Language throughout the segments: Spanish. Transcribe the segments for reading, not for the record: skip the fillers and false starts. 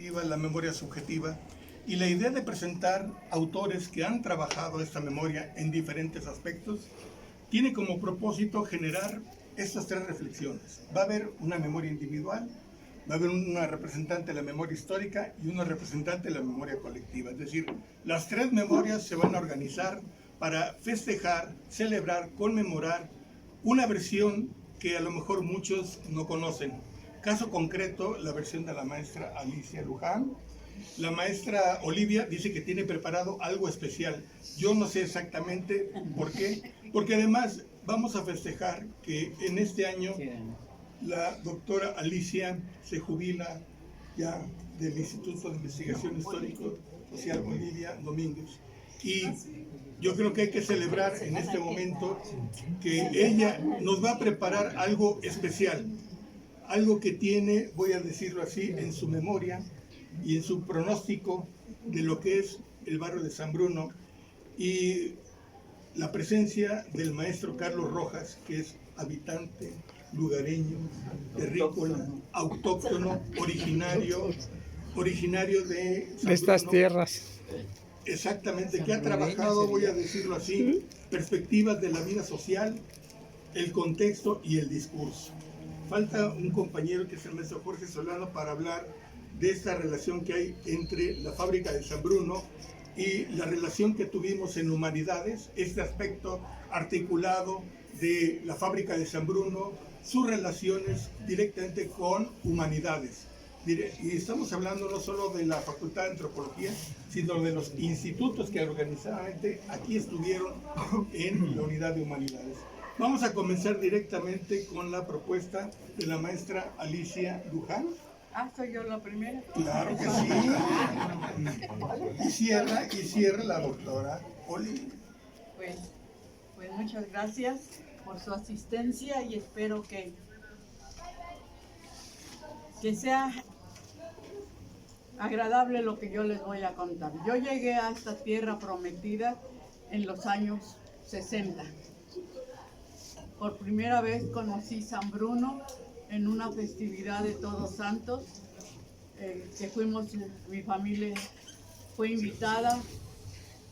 objetiva, la memoria subjetiva, y la idea de presentar autores que han trabajado esta memoria en diferentes aspectos tiene como propósito generar estas tres reflexiones. Va a haber una memoria individual, va a haber una representante de la memoria histórica y una representante de la memoria colectiva. Es decir, las tres memorias se van a organizar para festejar, celebrar, conmemorar una versión que a lo mejor muchos no conocen. Caso concreto, la versión de la maestra Alicia Luján. La maestra Olivia dice que tiene preparado algo especial. Yo no sé exactamente por qué, porque además vamos a festejar que en este año la doctora Alicia se jubila ya del Instituto de Investigación Histórico Social Olivia Domínguez. Y yo creo que hay que celebrar en este momento que ella nos va a preparar algo especial, algo que tiene, voy a decirlo así, en su memoria y en su pronóstico de lo que es el barrio de San Bruno, y la presencia del maestro Carlos Rojas, que es habitante, lugareño, terrícola, autóctono, originario de estas tierras. Exactamente, que ha trabajado, voy a decirlo así, perspectivas de la vida social, el contexto y el discurso. Falta un compañero que es el maestro Jorge Solano para hablar de esta relación que hay entre la fábrica de San Bruno y la relación que tuvimos en Humanidades, este aspecto articulado de la fábrica de San Bruno, sus relaciones directamente con Humanidades. Y estamos hablando no solo de la Facultad de Antropología, sino de los institutos que organizadamente aquí estuvieron en la unidad de Humanidades. Vamos a comenzar directamente con la propuesta de la maestra Alicia Luján. ¿Soy yo la primera? Claro que sí. Y cierra la doctora Olivia. Pues muchas gracias por su asistencia y espero que sea agradable lo que yo les voy a contar. Yo llegué a esta tierra prometida en los años 60. Por primera vez conocí San Bruno en una festividad de Todos Santos, que mi familia fue invitada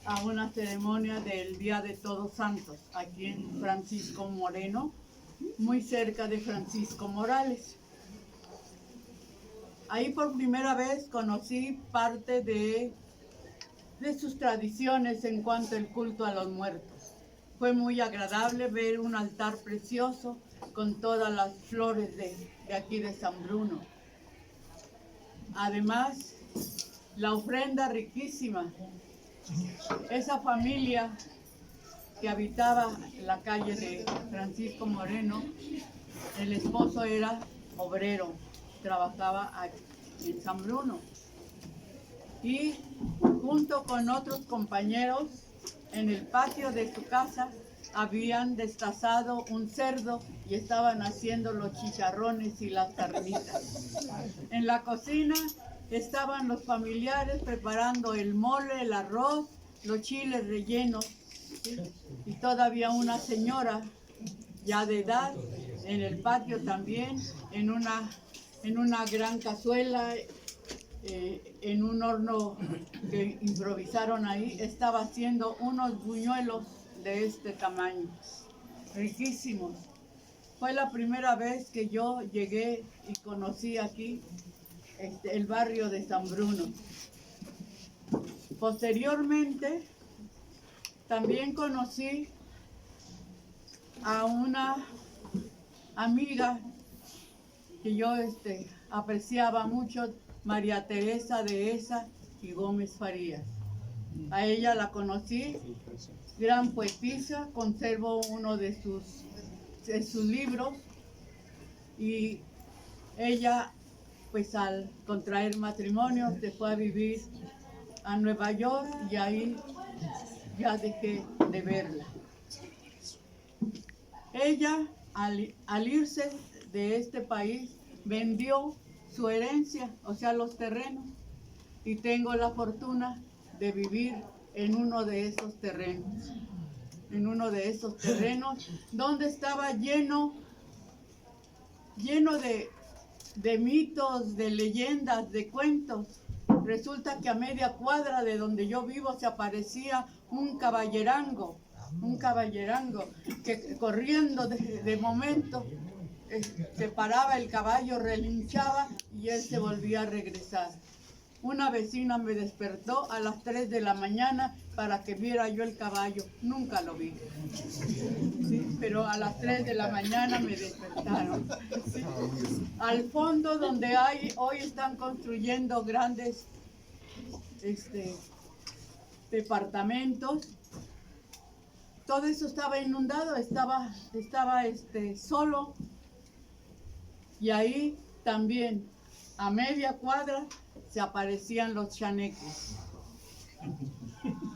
a una ceremonia del Día de Todos Santos, aquí en Francisco Moreno, muy cerca de Francisco Morales. Ahí por primera vez conocí parte de sus tradiciones en cuanto al culto a los muertos. Fue muy agradable ver un altar precioso con todas las flores de aquí de San Bruno. Además, la ofrenda riquísima. Esa familia que habitaba la calle de Francisco Moreno, el esposo era obrero, trabajaba en San Bruno. Y junto con otros compañeros, en el patio de su casa habían destazado un cerdo y estaban haciendo los chicharrones y las carnitas. En la cocina estaban los familiares preparando el mole, el arroz, los chiles rellenos, ¿sí? Y todavía una señora ya de edad en el patio también, en una gran cazuela, en un horno que improvisaron ahí, estaba haciendo unos buñuelos de este tamaño, riquísimos. Fue la primera vez que yo llegué y conocí aquí el barrio de San Bruno. Posteriormente, también conocí a una amiga que yo apreciaba mucho, María Teresa Dehesa y Gómez Farías. A ella la conocí, gran poetisa, conservo uno de sus libros, y ella, pues al contraer matrimonio, se fue a vivir a Nueva York y ahí ya dejé de verla. Ella, al irse de este país, vendió su herencia, o sea, los terrenos, y tengo la fortuna de vivir en uno de esos terrenos, donde estaba lleno de mitos, de leyendas, de cuentos. Resulta que a media cuadra de donde yo vivo se aparecía un caballerango que corriendo de momento se paraba el caballo, relinchaba y él se volvía a regresar. Una vecina me despertó a las 3 de la mañana para que viera yo el caballo. Nunca lo vi. Sí, pero a las 3 de la mañana me despertaron. Sí. Al fondo donde hoy están construyendo grandes departamentos, todo eso estaba inundado, estaba solo. Y ahí también, a media cuadra, se aparecían los chaneques.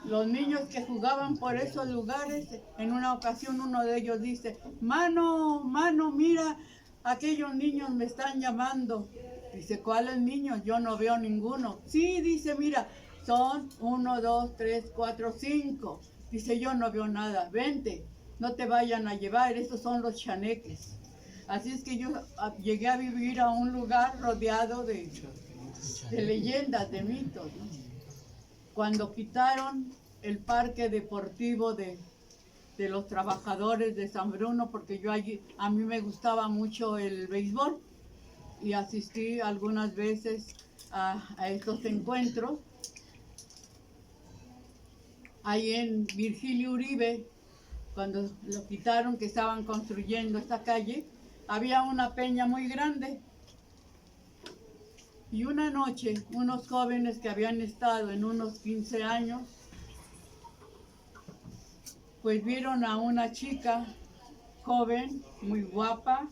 Los niños que jugaban por esos lugares, en una ocasión uno de ellos dice, mano, mira, aquellos niños me están llamando. Dice, ¿cuáles niños? Yo no veo ninguno. Sí, dice, mira, son 1, 2, 3, 4, 5. Dice, yo no veo nada. Vente, no te vayan a llevar, esos son los chaneques. Así es que yo llegué a vivir a un lugar rodeado de leyendas, de mitos, ¿no? Cuando quitaron el parque deportivo de los trabajadores de San Bruno, porque a mí me gustaba mucho el béisbol y asistí algunas veces a estos encuentros. Ahí en Virgilio Uribe, cuando lo quitaron, que estaban construyendo esta calle, había una peña muy grande. Y una noche, unos jóvenes que habían estado en unos 15 años, pues vieron a una chica joven, muy guapa,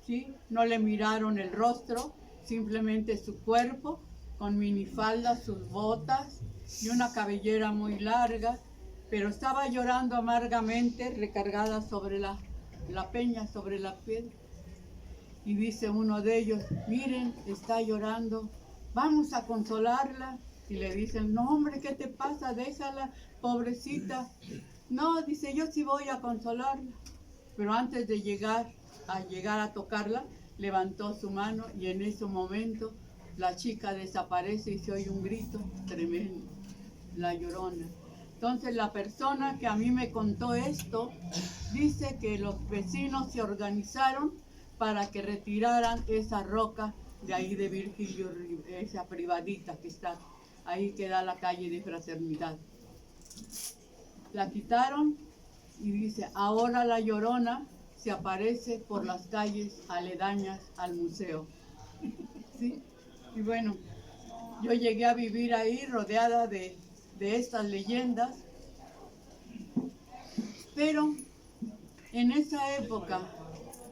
¿sí? No le miraron el rostro, simplemente su cuerpo, con minifaldas, sus botas y una cabellera muy larga, pero estaba llorando amargamente, recargada sobre la peña, sobre la piedra. Y dice uno de ellos, miren, está llorando, vamos a consolarla. Y le dicen, no hombre, ¿qué te pasa? Déjala, pobrecita. No, dice, yo sí voy a consolarla. Pero antes de llegar a tocarla, levantó su mano y en ese momento la chica desaparece y se oye un grito tremendo, la Llorona. Entonces la persona que a mí me contó esto, dice que los vecinos se organizaron para que retiraran esa roca de ahí de Virgilio, esa privadita que está ahí, que da la calle de Fraternidad. La quitaron y dice, ahora la Llorona se aparece por las calles aledañas al museo. ¿Sí? Y bueno, yo llegué a vivir ahí rodeada de estas leyendas, pero en esa época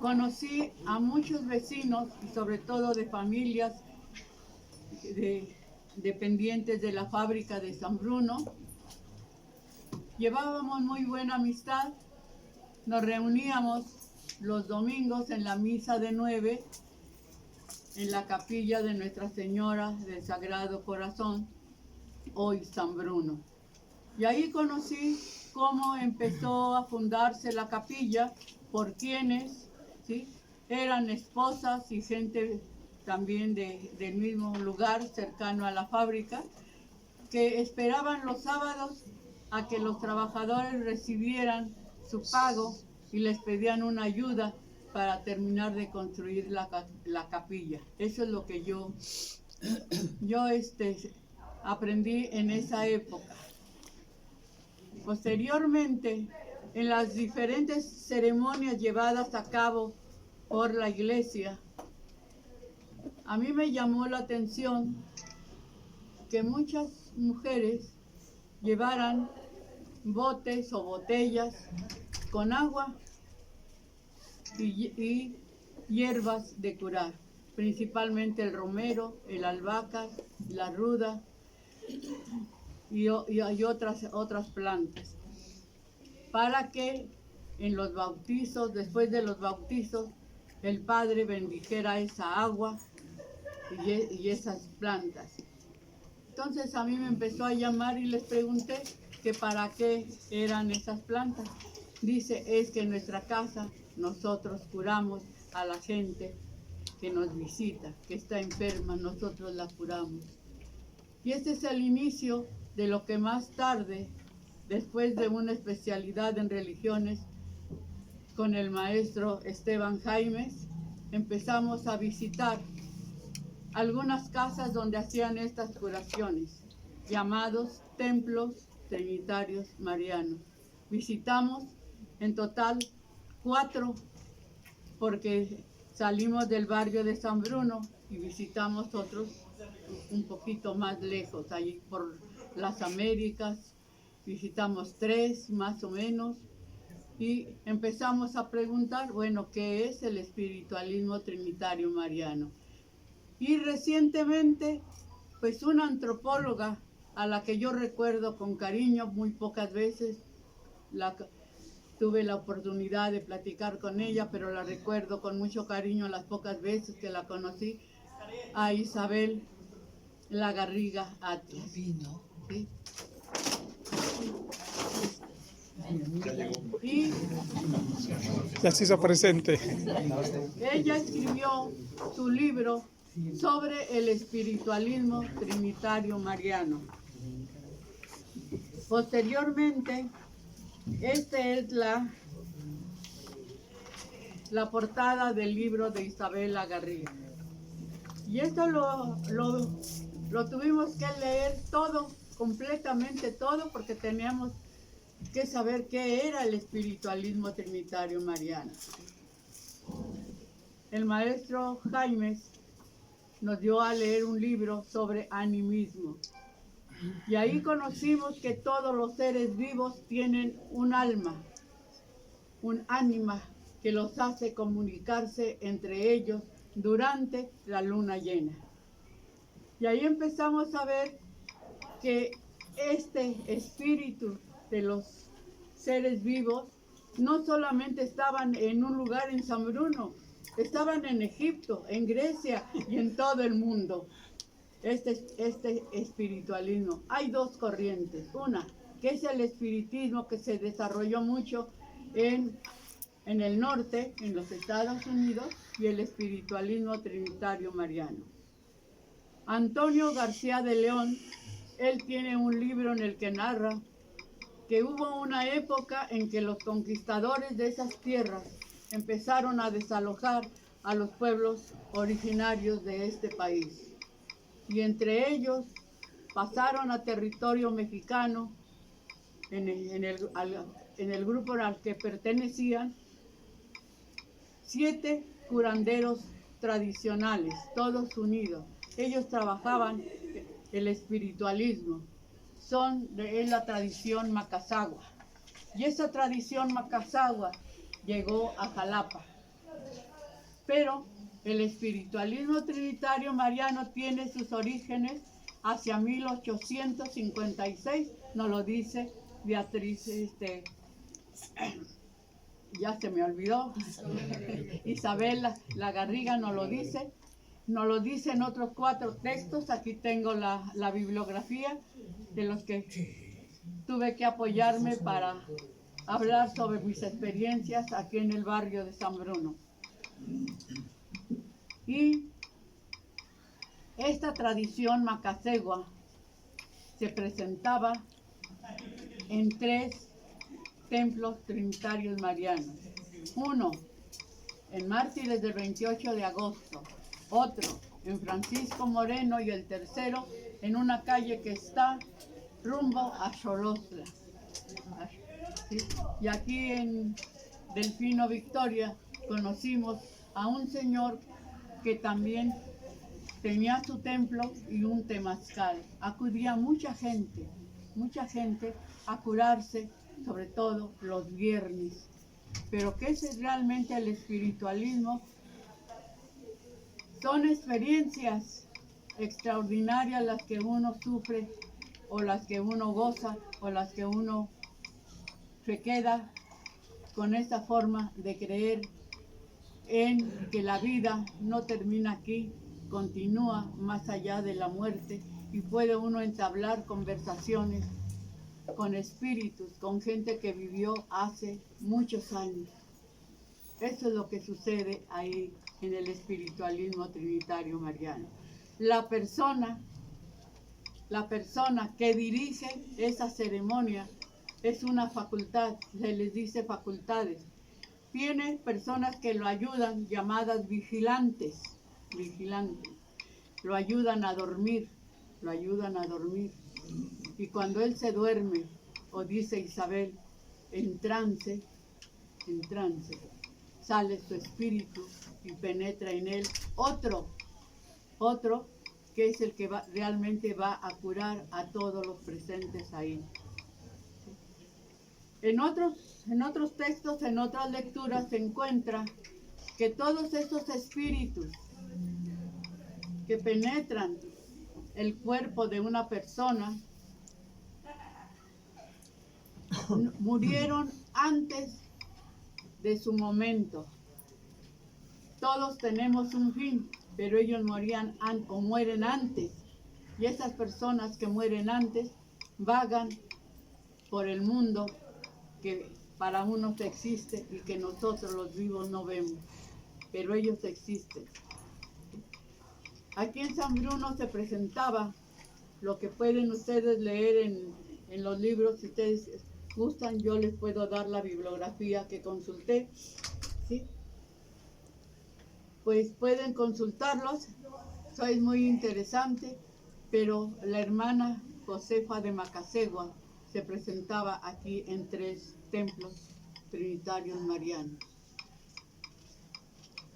conocí a muchos vecinos y sobre todo de familias dependientes de la fábrica de San Bruno. Llevábamos muy buena amistad, nos reuníamos los domingos en la misa de 9 en la capilla de Nuestra Señora del Sagrado Corazón, hoy San Bruno. Y ahí conocí cómo empezó a fundarse la capilla, por quienes, ¿sí?, eran esposas y gente también del mismo lugar cercano a la fábrica, que esperaban los sábados a que los trabajadores recibieran su pago y les pedían una ayuda para terminar de construir la capilla. Eso es lo que yo aprendí en esa época. Posteriormente, en las diferentes ceremonias llevadas a cabo por la iglesia, a mí me llamó la atención que muchas mujeres llevaran botes o botellas con agua y hierbas de curar, principalmente el romero, el albahaca, la ruda y otras plantas, para que en los bautizos, después de los bautizos, el Padre bendijera esa agua y esas plantas. Entonces a mí me empezó a llamar y les pregunté que para qué eran esas plantas. Dice, es que en nuestra casa nosotros curamos a la gente que nos visita, que está enferma, nosotros la curamos. Y este es el inicio de lo que más tarde, después de una especialidad en religiones, con el maestro Esteban Jaimes, empezamos a visitar algunas casas donde hacían estas curaciones, llamados templos trinitarios marianos. Visitamos en total 4, porque salimos del barrio de San Bruno y visitamos otros un poquito más lejos, ahí por las Américas, visitamos 3 más o menos, y empezamos a preguntar, bueno, ¿qué es el espiritualismo trinitario mariano? Y recientemente, pues una antropóloga a la que yo recuerdo con cariño, muy pocas veces tuve la oportunidad de platicar con ella, pero la recuerdo con mucho cariño las pocas veces que la conocí, a Isabel Lagarriga Atlas. ¿Sí? Y ya se hizo presente. ella escribió su libro sobre el espiritualismo trinitario mariano. Posteriormente, esta es la portada del libro de Isabel Lagarriga. Y esto lo tuvimos que leer todo, completamente todo, porque teníamos que saber qué era el espiritualismo trinitario mariano. El maestro Jaimes nos dio a leer un libro sobre animismo. Y ahí conocimos que todos los seres vivos tienen un alma, un ánima que los hace comunicarse entre ellos durante la luna llena. Y ahí empezamos a ver que este espíritu de los seres vivos no solamente estaban en un lugar en San Bruno, estaban en Egipto, en Grecia y en todo el mundo. Este espiritualismo. Hay 2 corrientes. Una, que es el espiritismo que se desarrolló mucho en el norte, en los Estados Unidos, y el espiritualismo trinitario mariano. Antonio García de León, él tiene un libro en el que narra que hubo una época en que los conquistadores de esas tierras empezaron a desalojar a los pueblos originarios de este país. Y entre ellos pasaron a territorio mexicano, en el grupo al que pertenecían, 7 curanderos tradicionales, todos unidos. Ellos trabajaban el espiritualismo, es la tradición Macazagua. Y esa tradición Macazagua llegó a Jalapa. Pero el espiritualismo trinitario mariano tiene sus orígenes hacia 1856, nos lo dice Beatriz, ya se me olvidó, Isabel Lagarriga nos lo dice en otros 4 textos. Aquí tengo la bibliografía de los que tuve que apoyarme para hablar sobre mis experiencias aquí en el barrio de San Bruno. Y esta tradición macazegua se presentaba en 3 templos trinitarios marianos. Uno en Mártires del 28 de agosto, otro en Francisco Moreno y el tercero en una calle que está rumbo a Xolotla. ¿Sí? Y aquí en Delfino Victoria conocimos a un señor que también tenía su templo y un temazcal. Acudía mucha gente a curarse, sobre todo los viernes. Pero ¿qué es realmente el espiritualismo? Son experiencias extraordinarias las que uno sufre, o las que uno goza, o las que uno se queda con esa forma de creer en que la vida no termina aquí, continúa más allá de la muerte, y puede uno entablar conversaciones con espíritus, con gente que vivió hace muchos años. Eso es lo que sucede ahí en el espiritualismo trinitario mariano. La persona que dirige esa ceremonia es una facultad, se les dice facultades. Tiene personas que lo ayudan, llamadas vigilantes, lo ayudan a dormir. Y cuando él se duerme, o dice Isabel, en trance, sale su espíritu y penetra en él otro que es el que realmente va a curar a todos los presentes ahí. En otros textos, en otras lecturas se encuentra que todos esos espíritus que penetran el cuerpo de una persona murieron antes de su momento. Todos tenemos un fin, pero ellos morían o mueren antes. Y esas personas que mueren antes vagan por el mundo que para unos existe y que nosotros los vivos no vemos, pero ellos existen. Aquí en San Bruno se presentaba lo que pueden ustedes leer en los libros. Si ustedes gustan, yo les puedo dar la bibliografía que consulté, ¿sí? Pues pueden consultarlos, eso es muy interesante, pero la hermana Josefa de Macasegua se presentaba aquí en 3 templos trinitarios marianos.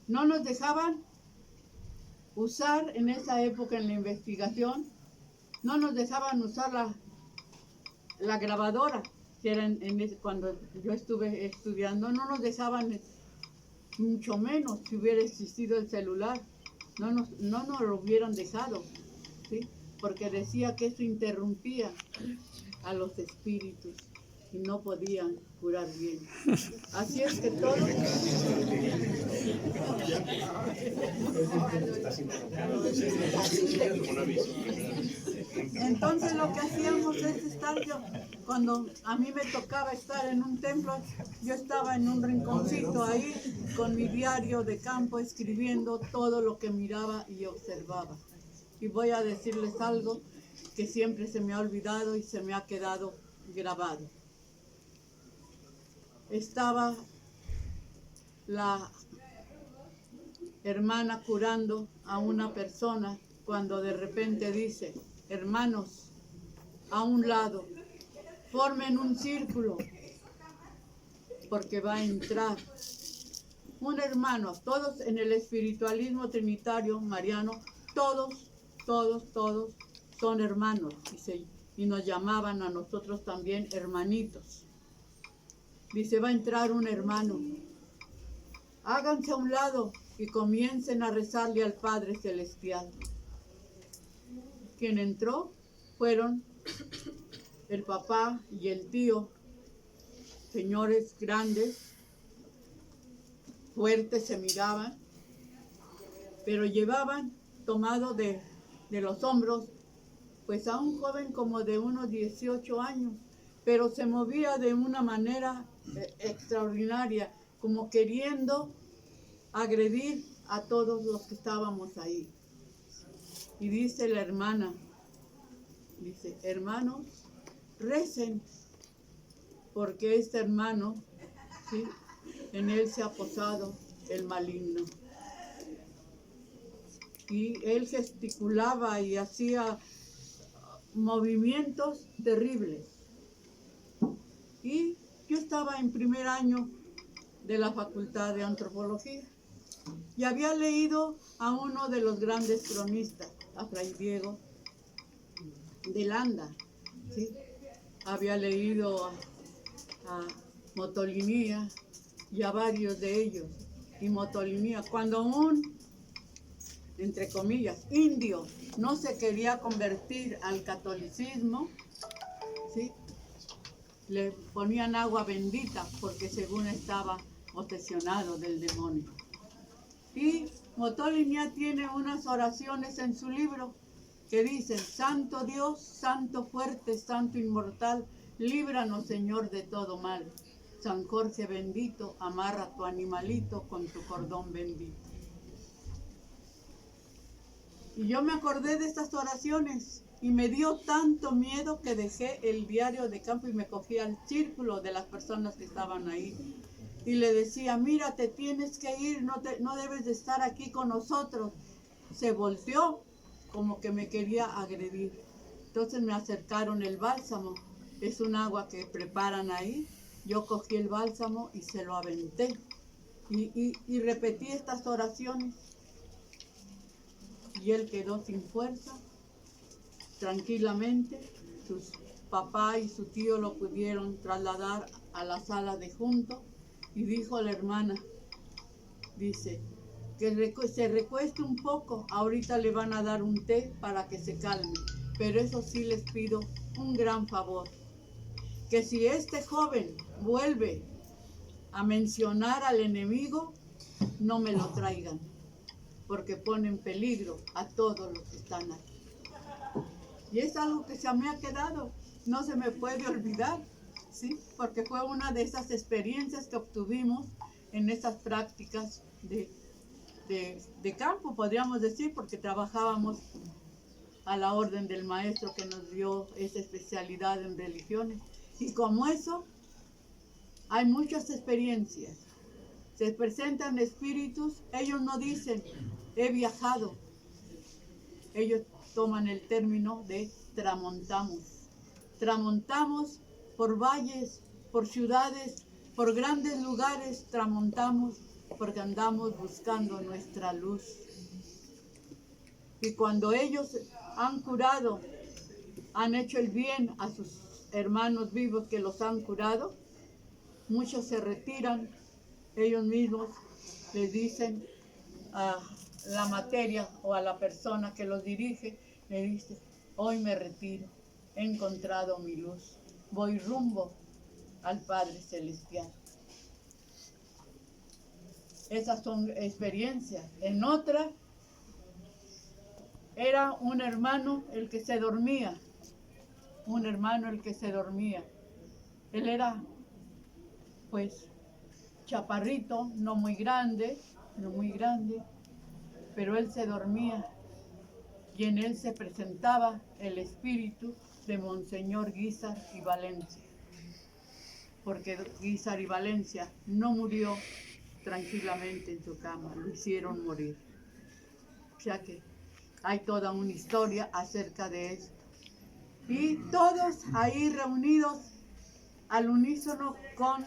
No nos dejaban usar en esa época en la investigación, no nos dejaban usar la grabadora, que era cuando yo estuve estudiando, no nos dejaban, mucho menos si hubiera existido el celular, no nos lo hubieran dejado, ¿sí? Porque decía que eso interrumpía a los espíritus y no podían curar bien. Así es que todos... Entonces lo que hacíamos es estar cuando a mí me tocaba estar en un templo, yo estaba en un rinconcito ahí con mi diario de campo escribiendo todo lo que miraba y observaba. Y voy a decirles algo que siempre se me ha olvidado y se me ha quedado grabado. Estaba la hermana curando a una persona cuando de repente dice: hermanos, a un lado, formen un círculo, porque va a entrar un hermano. Todos en el espiritualismo trinitario mariano, todos son hermanos, y nos llamaban a nosotros también hermanitos. Dice: va a entrar un hermano, háganse a un lado y comiencen a rezarle al Padre Celestial. Quien entró fueron el papá y el tío, señores grandes, fuertes se miraban, pero llevaban tomado de los hombros pues a un joven como de unos 18 años, pero se movía de una manera extraordinaria, como queriendo agredir a todos los que estábamos ahí. Y dice la hermana, dice: hermanos, recen, porque este hermano, ¿sí?, en él se ha posado el maligno. Y él gesticulaba y hacía movimientos terribles. Y yo estaba en primer año de la Facultad de Antropología y había leído a uno de los grandes cronistas, a Fray Diego de Landa, ¿sí? Había leído a Motolinía y a varios de ellos. Y Motolinía, cuando un, entre comillas, indio no se quería convertir al catolicismo, ¿sí?, le ponían agua bendita porque según estaba obsesionado del demonio. Y Motolinía tiene unas oraciones en su libro que dicen: Santo Dios, Santo fuerte, Santo inmortal, líbranos, Señor, de todo mal. San Jorge bendito, amarra tu animalito con tu cordón bendito. Y yo me acordé de estas oraciones y me dio tanto miedo que dejé el diario de campo y me cogí al círculo de las personas que estaban ahí. Y le decía, mira, te tienes que ir, no debes de estar aquí con nosotros. Se volteó como que me quería agredir. Entonces me acercaron el bálsamo. Es un agua que preparan ahí. Yo cogí el bálsamo y se lo aventé. Y repetí estas oraciones. Y él quedó sin fuerza, tranquilamente. Su papá y su tío lo pudieron trasladar a la sala de junto. Y dijo la hermana, dice, que se recueste un poco, ahorita le van a dar un té para que se calme, pero eso sí les pido un gran favor, que si este joven vuelve a mencionar al enemigo, no me lo traigan, porque pone en peligro a todos los que están aquí. Y es algo que se me ha quedado, no se me puede olvidar, ¿sí? Porque fue una de esas experiencias que obtuvimos en esas prácticas de campo, podríamos decir, porque trabajábamos a la orden del maestro que nos dio esa especialidad en religiones. Y como eso, hay muchas experiencias. Se presentan espíritus, ellos no dicen, he viajado. Ellos toman el término de tramontamos. Tramontamos por valles, por ciudades, por grandes lugares, tramontamos porque andamos buscando nuestra luz. Y cuando ellos han curado, han hecho el bien a sus hermanos vivos que los han curado, muchos se retiran, ellos mismos les dicen a la materia o a la persona que los dirige, le dice, hoy me retiro, he encontrado mi luz, voy rumbo al Padre Celestial. Esas son experiencias. En otra, era un hermano el que se dormía, un hermano el que se dormía. Él era, pues, chaparrito, no muy grande, pero él se dormía y en él se presentaba el espíritu de Monseñor Guízar y Valencia, porque Guízar y Valencia no murió tranquilamente en su cama, lo hicieron morir. O sea que hay toda una historia acerca de esto. Y todos ahí reunidos al unísono con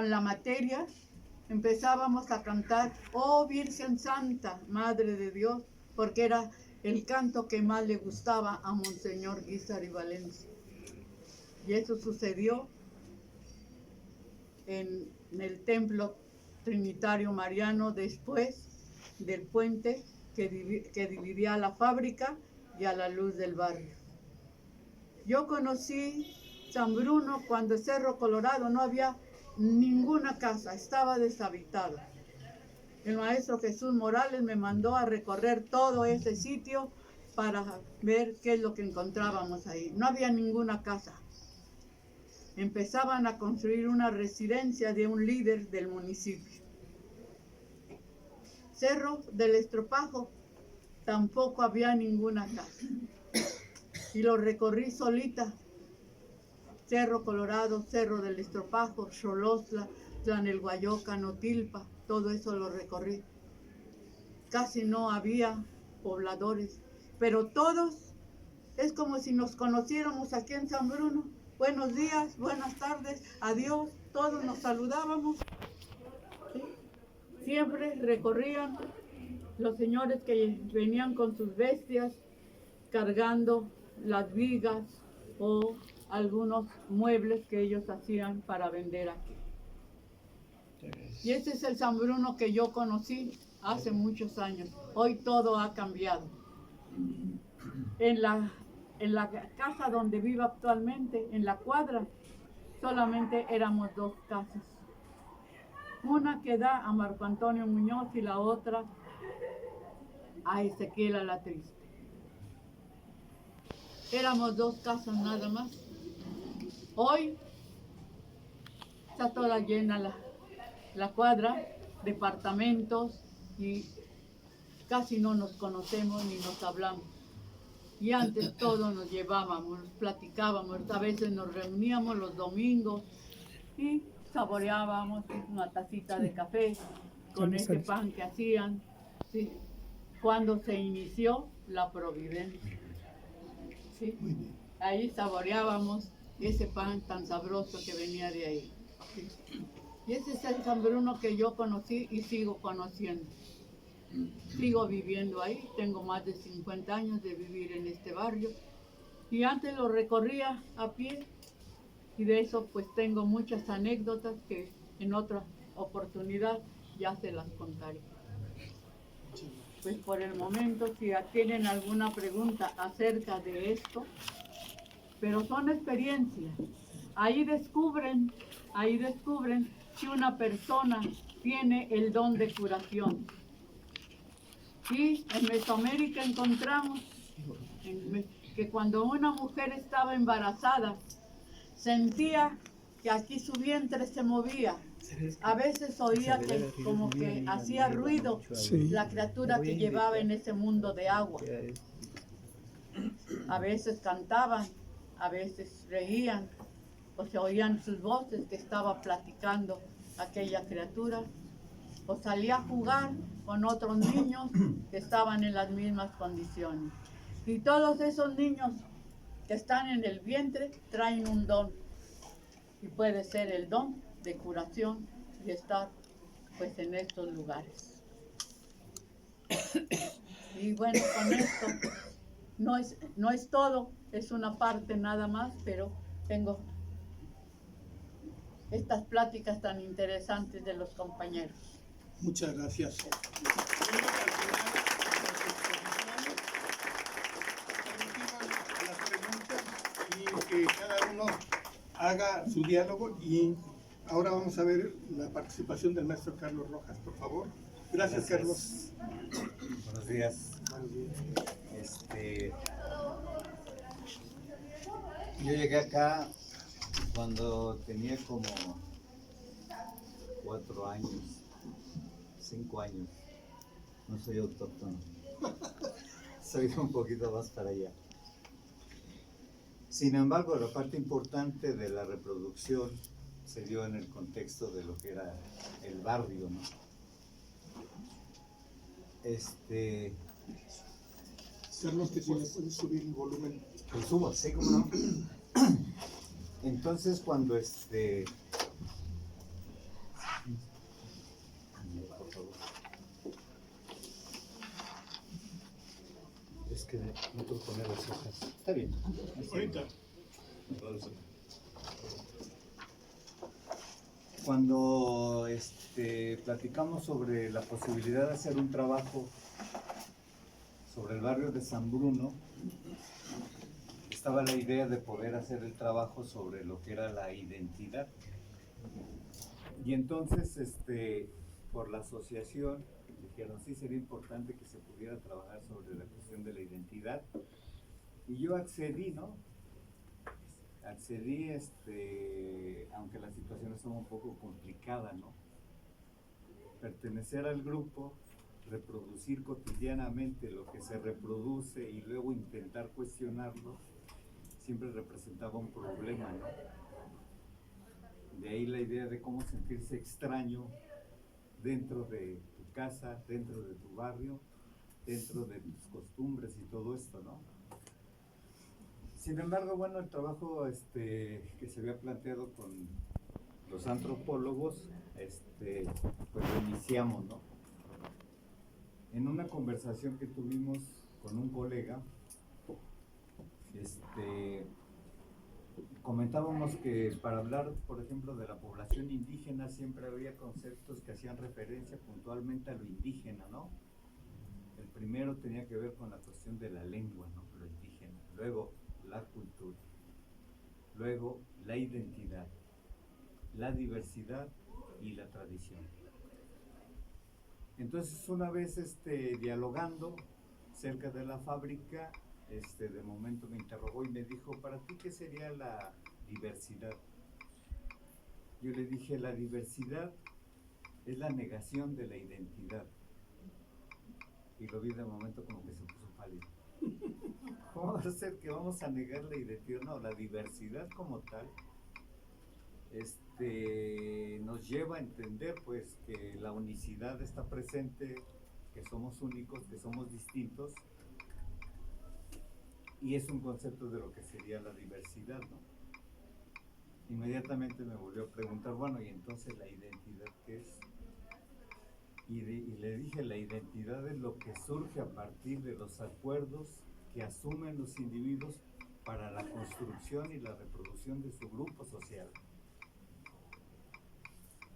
la materia, empezábamos a cantar, oh Virgen Santa, Madre de Dios, porque era el canto que más le gustaba a Monseñor Guízar y Valencia. Y eso sucedió en el templo trinitario mariano después del puente que dividía a la fábrica y a la luz del barrio. Yo conocí San Bruno cuando en Cerro Colorado no había ninguna casa, estaba deshabitado. El maestro Jesús Morales me mandó a recorrer todo ese sitio para ver qué es lo que encontrábamos ahí. No había ninguna casa. Empezaban a construir una residencia de un líder del municipio. Cerro del Estropajo, tampoco había ninguna casa. Y lo recorrí solita. Cerro Colorado, Cerro del Estropajo, Xolotla, Tlanelhuayoca, Notilpa, todo eso lo recorrí. Casi no había pobladores, pero todos es como si nos conociéramos aquí en San Bruno. Buenos días, buenas tardes, adiós, todos nos saludábamos. ¿Sí? Siempre recorrían los señores que venían con sus bestias cargando las vigas o algunos muebles que ellos hacían para vender aquí. Y ese es el San Bruno que yo conocí hace muchos años. Hoy todo ha cambiado. En la casa donde vivo actualmente, en la cuadra, solamente éramos 2 casas. Una que da a Marco Antonio Muñoz y la otra a Ezequiel la Triste. Éramos 2 casas nada más. Hoy está toda llena la cuadra, departamentos, y casi no nos conocemos ni nos hablamos. Y antes todos nos llevábamos, platicábamos, a veces nos reuníamos los domingos y saboreábamos una tacita de café con ese pan que hacían. ¿Sí? Cuando se inició la Providencia. ¿Sí? Ahí saboreábamos ese pan tan sabroso que venía de ahí. ¿Sí? Y ese es el San Bruno que yo conocí y sigo conociendo. Sigo viviendo ahí, tengo más de 50 años de vivir en este barrio y antes lo recorría a pie y de eso pues tengo muchas anécdotas que en otra oportunidad ya se las contaré. Pues por el momento, si tienen alguna pregunta acerca de esto, pero son experiencias. Ahí descubren si una persona tiene el don de curación. Y en Mesoamérica encontramos que cuando una mujer estaba embarazada, sentía que aquí su vientre se movía. A veces oía que como que hacía ruido la criatura que llevaba en ese mundo de agua. A veces cantaban, a veces reían, o se oían sus voces que estaba platicando aquella criatura, o salía a jugar con otros niños que estaban en las mismas condiciones. Y todos esos niños que están en el vientre traen un don, y puede ser el don de curación y estar pues en estos lugares. Y bueno, con esto no es todo, es una parte nada más, pero tengo estas pláticas tan interesantes de los compañeros. Muchas gracias. Las preguntas y que cada uno haga su diálogo, y ahora vamos a ver la participación del maestro Carlos Rojas, por favor. Gracias. Carlos. Buenos días. Yo llegué acá cuando tenía como 4 años, 5 años. No soy autóctono. Soy un poquito más para allá. Sin embargo, la parte importante de la reproducción se dio en el contexto de lo que era el barrio, ¿no? Carlos, que si le puedes subir el volumen. Lo subo, sí, ¿cómo no? Entonces, cuando por favor. Es que no puedo poner las hojas. Está bien. Ahorita. Cuando platicamos sobre la posibilidad de hacer un trabajo sobre el barrio de San Bruno, estaba la idea de poder hacer el trabajo sobre lo que era la identidad. Y entonces, por la asociación, dijeron, sí, sería importante que se pudiera trabajar sobre la cuestión de la identidad. Y yo accedí, ¿no? Accedí, aunque la situación estaba un poco complicada, ¿no? Pertenecer al grupo, reproducir cotidianamente lo que se reproduce y luego intentar cuestionarlo, siempre representaba un problema, ¿no? De ahí la idea de cómo sentirse extraño dentro de tu casa, dentro de tu barrio, dentro de tus costumbres y todo esto, ¿no? Sin embargo, bueno, el trabajo que se había planteado con los antropólogos, pues lo iniciamos, ¿no? En una conversación que tuvimos con un colega, comentábamos que para hablar, por ejemplo, de la población indígena siempre había conceptos que hacían referencia puntualmente a lo indígena, ¿no? El primero tenía que ver con la cuestión de la lengua, ¿no? Lo indígena. Luego, la cultura. Luego, la identidad, la diversidad y la tradición. Entonces, una vez dialogando cerca de la fábrica, de momento me interrogó y me dijo, ¿para ti qué sería la diversidad? yo le dije, la diversidad es la negación de la identidad. Y lo vi de momento como que se puso pálido. ¿Cómo va a ser que vamos a negar la identidad? No, la diversidad como tal nos lleva a entender pues que la unicidad está presente, que somos únicos, que somos distintos, y es un concepto de lo que sería la diversidad, ¿no? Inmediatamente me volvió a preguntar, bueno, ¿y entonces la identidad qué es? Y le dije, la identidad es lo que surge a partir de los acuerdos que asumen los individuos para la construcción y la reproducción de su grupo social.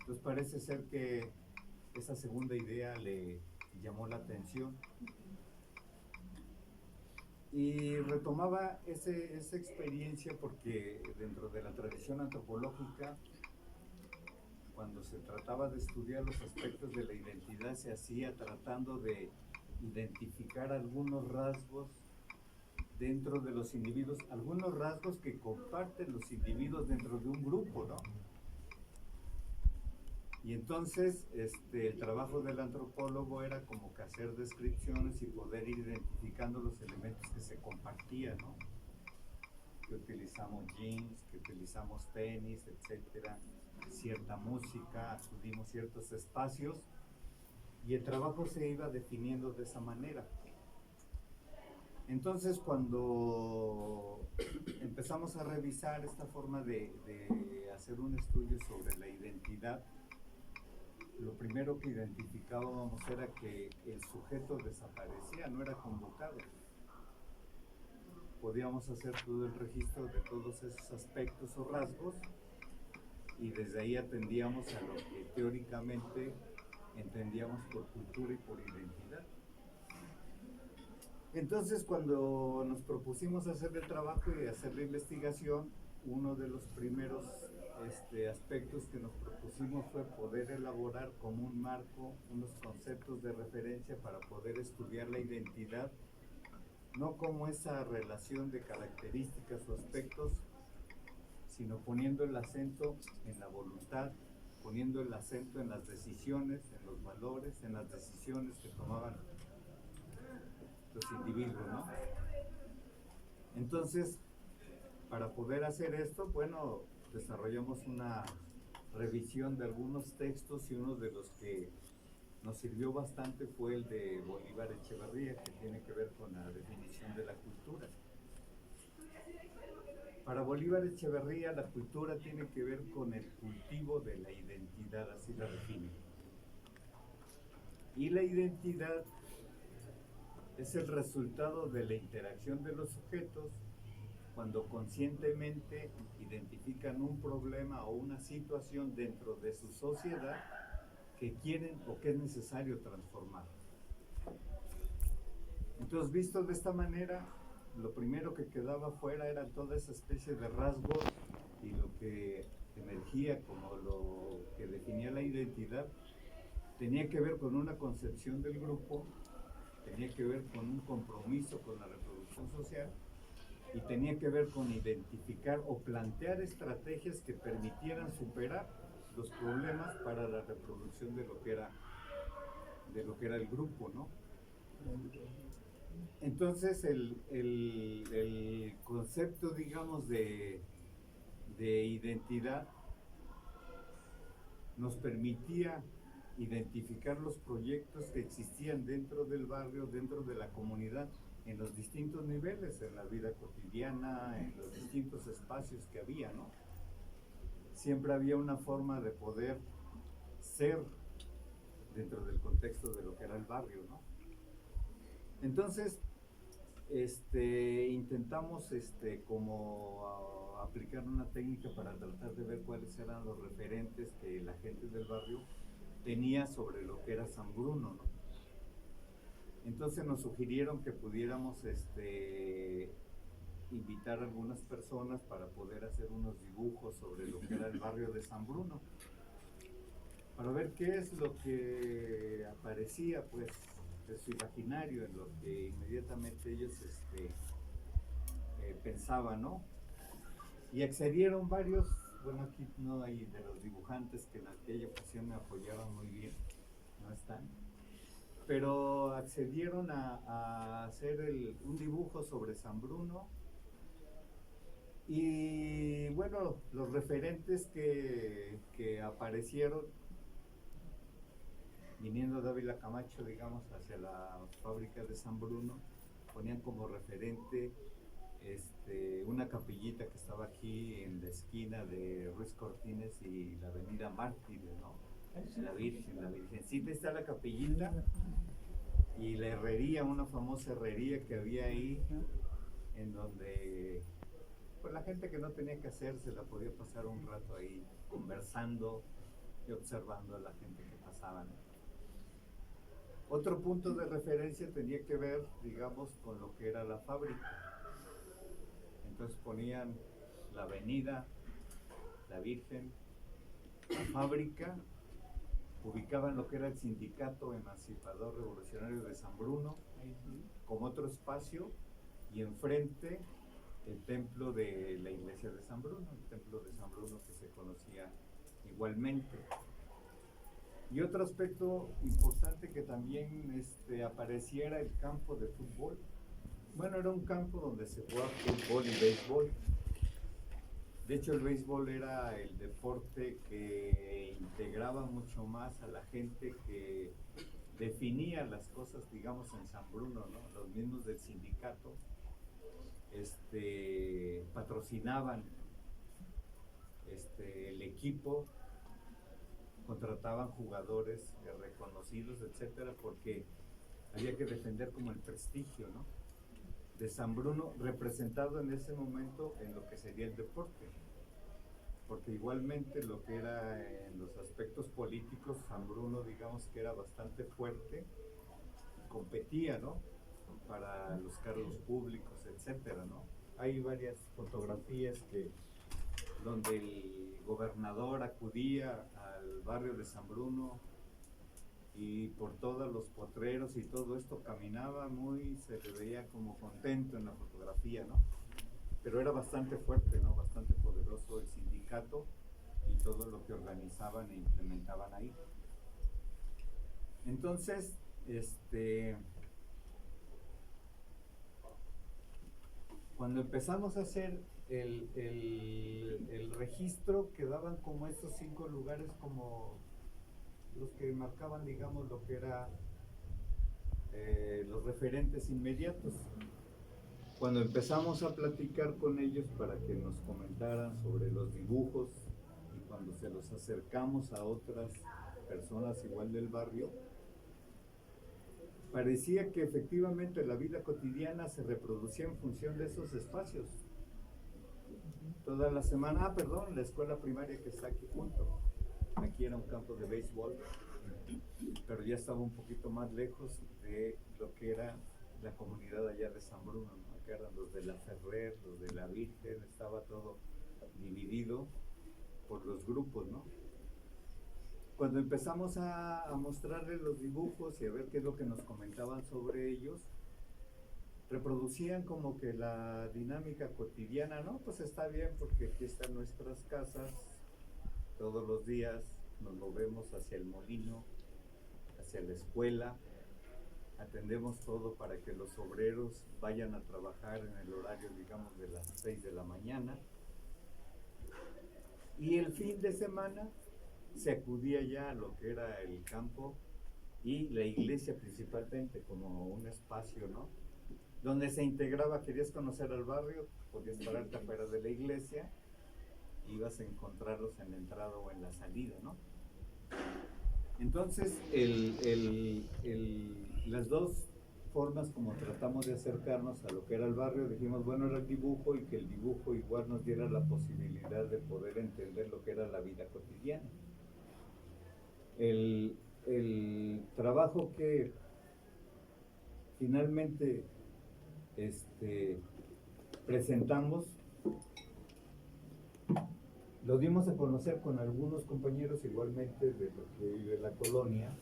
Entonces parece ser que esa segunda idea le llamó la atención. Y retomaba esa experiencia porque dentro de la tradición antropológica, cuando se trataba de estudiar los aspectos de la identidad, se hacía tratando de identificar algunos rasgos dentro de los individuos, algunos rasgos que comparten los individuos dentro de un grupo, ¿no? Y entonces el trabajo del antropólogo era como que hacer descripciones y poder ir identificando los elementos que se compartían, ¿no? Que utilizamos jeans, que utilizamos tenis, etcétera, cierta música, acudimos ciertos espacios, y el trabajo se iba definiendo de esa manera. Entonces, cuando empezamos a revisar esta forma de hacer un estudio sobre la identidad, lo primero que identificábamos era que el sujeto desaparecía, no era convocado. Podíamos hacer todo el registro de todos esos aspectos o rasgos, y desde ahí atendíamos a lo que teóricamente entendíamos por cultura y por identidad. Entonces, cuando nos propusimos hacer el trabajo y hacer la investigación, uno de los primeros aspectos que nos propusimos fue poder elaborar como un marco unos conceptos de referencia para poder estudiar la identidad, no como esa relación de características o aspectos, sino poniendo el acento en la voluntad, poniendo el acento en las decisiones, en los valores, en las decisiones que tomaban los individuos, ¿no? Entonces, para poder hacer esto, bueno, desarrollamos una revisión de algunos textos, y uno de los que nos sirvió bastante fue el de Bolívar Echeverría, que tiene que ver con la definición de la cultura. Para Bolívar Echeverría, la cultura tiene que ver con el cultivo de la identidad, así la define. Y la identidad es el resultado de la interacción de los sujetos cuando conscientemente identifican un problema o una situación dentro de su sociedad que quieren o que es necesario transformar. Entonces, visto de esta manera, lo primero que quedaba fuera era toda esa especie de rasgos, y lo que emergía como lo que definía la identidad tenía que ver con una concepción del grupo, tenía que ver con un compromiso con la reproducción social, y tenía que ver con identificar o plantear estrategias que permitieran superar los problemas para la reproducción de lo que era el grupo, ¿no? Entonces el concepto, digamos, de identidad nos permitía identificar los proyectos que existían dentro del barrio, dentro de la comunidad, en los distintos niveles, en la vida cotidiana, en los distintos espacios que había, ¿no? Siempre había una forma de poder ser dentro del contexto de lo que era el barrio, ¿no? Entonces, intentamos como aplicar una técnica para tratar de ver cuáles eran los referentes que la gente del barrio tenía sobre lo que era San Bruno, ¿no? Entonces nos sugirieron que pudiéramos invitar a algunas personas para poder hacer unos dibujos sobre lo que era el barrio de San Bruno, para ver qué es lo que aparecía pues de su imaginario, en lo que inmediatamente ellos pensaban, ¿no? Y accedieron varios bueno, aquí no hay de los dibujantes que en aquella ocasión me apoyaron muy bien, no están, pero accedieron a hacer un dibujo sobre San Bruno. Y bueno, los referentes que aparecieron viniendo de Ávila Camacho, digamos, hacia la fábrica de San Bruno, ponían como referente una capillita que estaba aquí en la esquina de Ruiz Cortines y la avenida Mártires, ¿no? La Virgencita, está la capillita y la herrería, una famosa herrería que había ahí, en donde pues la gente que no tenía que hacer se la podía pasar un rato ahí conversando y observando a la gente que pasaba, ¿no? Otro punto de referencia tenía que ver, digamos, con lo que era la fábrica. Entonces ponían la avenida, la Virgen, la fábrica, ubicaban lo que era el Sindicato Emancipador Revolucionario de San Bruno como otro espacio, y enfrente el templo de la iglesia de San Bruno, el templo de San Bruno que se conocía igualmente. Y otro aspecto importante que también apareciera el campo de fútbol. Bueno, era un campo donde se jugaba fútbol y béisbol. De hecho, el béisbol era el deporte que integraba mucho más a la gente, que definía las cosas, digamos, en San Bruno, ¿no? Los mismos del sindicato patrocinaban el equipo, contrataban jugadores reconocidos, etcétera, porque había que defender como el prestigio, ¿no?, de San Bruno, representado en ese momento en lo que sería el deporte, porque igualmente lo que era en los aspectos políticos, San Bruno, digamos que era bastante fuerte, competía, ¿no?, para los cargos públicos, etcétera, ¿no? Hay varias fotografías donde el gobernador acudía al barrio de San Bruno y por todos los potreros y todo esto caminaba se le veía como contento en la fotografía, ¿no? Pero era bastante fuerte, ¿no? Bastante poderoso el sindicato y todo lo que organizaban e implementaban ahí. Entonces, cuando empezamos a hacer el registro, quedaban como estos 5 lugares como los que marcaban, digamos, lo que era los referentes inmediatos. Cuando empezamos a platicar con ellos para que nos comentaran sobre los dibujos, y cuando se los acercamos a otras personas igual del barrio, parecía que efectivamente la vida cotidiana se reproducía en función de esos espacios. Toda la semana, la escuela primaria que está aquí junto. Aquí era un campo de béisbol, pero ya estaba un poquito más lejos de lo que era la comunidad allá de San Bruno, ¿no? Que eran los de la Ferrer, los de la Virgen, estaba todo dividido por los grupos, ¿no? Cuando empezamos a mostrarles los dibujos y a ver qué es lo que nos comentaban sobre ellos, reproducían como que la dinámica cotidiana, ¿no? Pues está bien, porque aquí están nuestras casas, todos los días nos movemos hacia el molino, hacia la escuela, atendemos todo para que los obreros vayan a trabajar en el horario, digamos, de las 6 de la mañana. Y el fin de semana se acudía ya a lo que era el campo y la iglesia principalmente como un espacio, ¿no?, donde se integraba. Querías conocer al barrio, podías pararte afuera de la iglesia, ibas a encontrarlos en la entrada o en la salida, ¿no? Entonces, las dos formas como tratamos de acercarnos a lo que era el barrio, dijimos, bueno, era el dibujo, y que el dibujo igual nos diera la posibilidad de poder entender lo que era la vida cotidiana. El trabajo que finalmente presentamos lo dimos a conocer con algunos compañeros igualmente de la colonia,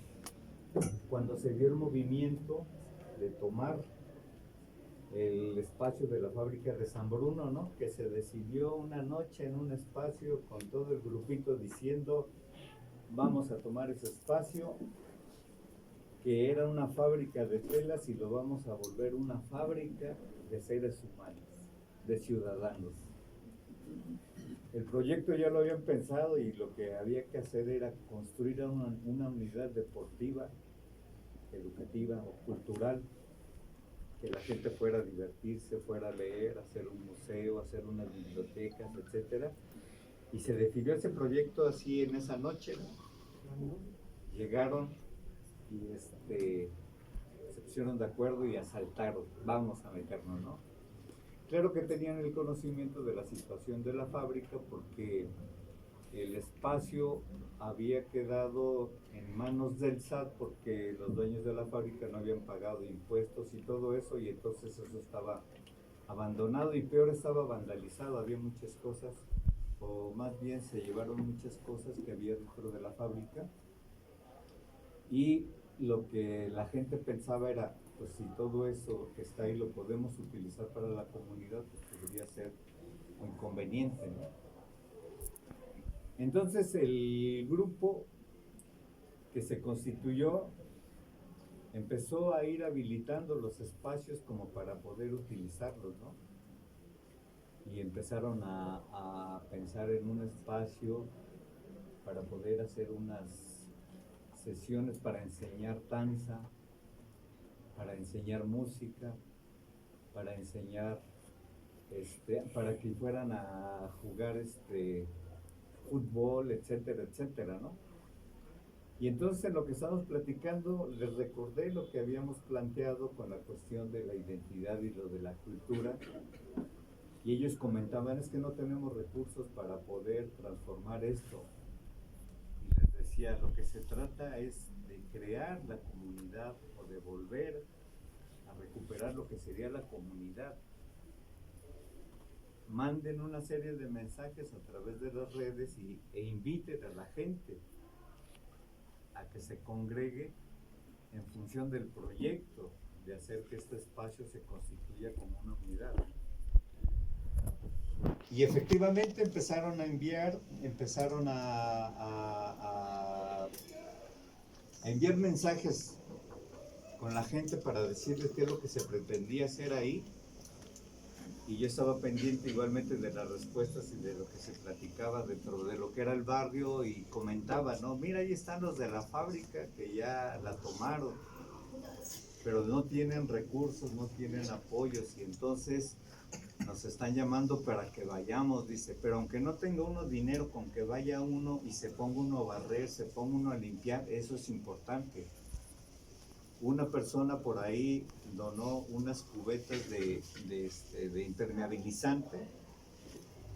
cuando se dio el movimiento de tomar el espacio de la fábrica de San Bruno, ¿no? Que se decidió una noche en un espacio con todo el grupito diciendo, vamos a tomar ese espacio, que era una fábrica de telas y lo vamos a volver una fábrica de seres humanos, de ciudadanos. El proyecto ya lo habían pensado y lo que había que hacer era construir una unidad deportiva, educativa o cultural, que la gente fuera a divertirse, fuera a leer, hacer un museo, hacer unas bibliotecas, etcétera. Y se definió ese proyecto así en esa noche, ¿no? Llegaron y se pusieron de acuerdo y asaltaron, vamos a meternos, ¿no? Claro que tenían el conocimiento de la situación de la fábrica porque el espacio había quedado en manos del SAT porque los dueños de la fábrica no habían pagado impuestos y todo eso, y entonces eso estaba abandonado y peor, estaba vandalizado, había muchas cosas, o más bien se llevaron muchas cosas que había dentro de la fábrica, y lo que la gente pensaba era, pues si todo eso que está ahí lo podemos utilizar para la comunidad, pues podría ser muy conveniente, ¿no? Entonces el grupo que se constituyó empezó a ir habilitando los espacios como para poder utilizarlos, ¿no? Y empezaron a pensar en un espacio para poder hacer unas sesiones para enseñar danza, para enseñar música, para enseñar, para que fueran a jugar fútbol, etcétera, etcétera, ¿no? Y entonces en lo que estamos platicando, les recordé lo que habíamos planteado con la cuestión de la identidad y lo de la cultura, y ellos comentaban, es que no tenemos recursos para poder transformar esto. Y les decía, lo que se trata es de crear la comunidad o de volver a recuperar lo que sería la comunidad. Manden una serie de mensajes a través de las redes e inviten a la gente a que se congregue en función del proyecto de hacer que este espacio se constituya como una unidad. Y efectivamente empezaron a enviar mensajes con la gente para decirles qué es lo que se pretendía hacer ahí. Y yo estaba pendiente igualmente de las respuestas y de lo que se platicaba dentro de lo que era el barrio, y comentaba, no, mira, ahí están los de la fábrica que ya la tomaron, pero no tienen recursos, no tienen apoyos, y entonces nos están llamando para que vayamos, dice, pero aunque no tenga uno dinero, con que vaya uno y se ponga uno a barrer, se ponga uno a limpiar, eso es importante. Una persona por ahí donó unas cubetas de impermeabilizante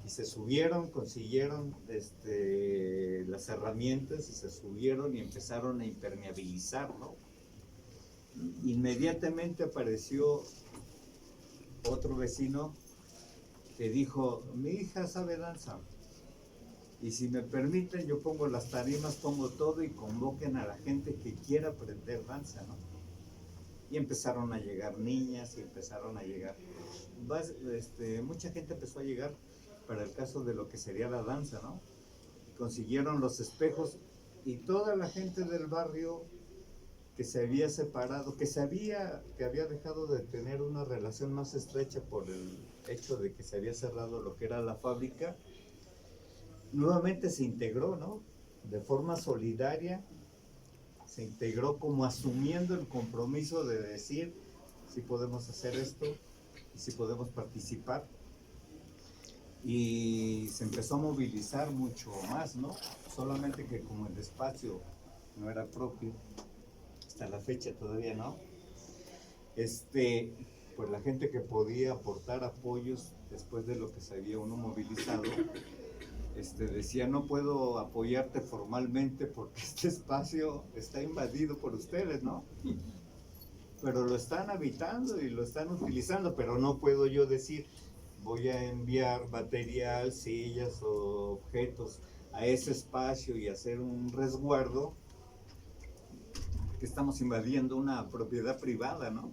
y se subieron, consiguieron las herramientas y se subieron y empezaron a impermeabilizar, ¿no? Inmediatamente apareció otro vecino que dijo, mi hija sabe danza y si me permiten yo pongo las tarimas, pongo todo y convoquen a la gente que quiera aprender danza, ¿no? Y empezaron a llegar niñas y empezaron a llegar, mucha gente empezó a llegar para el caso de lo que sería la danza, ¿no? Consiguieron los espejos y toda la gente del barrio que se había separado, que había dejado de tener una relación más estrecha por el hecho de que se había cerrado lo que era la fábrica, nuevamente se integró, ¿no? De forma solidaria, se integró como asumiendo el compromiso de decir si podemos hacer esto y si podemos participar, y se empezó a movilizar mucho más, ¿no? Solamente que como el espacio no era propio, hasta la fecha todavía no, pues la gente que podía aportar apoyos después de lo que se había uno movilizado, decía, no puedo apoyarte formalmente porque este espacio está invadido por ustedes, ¿no? Pero lo están habitando y lo están utilizando, pero no puedo yo decir, voy a enviar material, sillas o objetos a ese espacio y hacer un resguardo, que estamos invadiendo una propiedad privada, ¿no?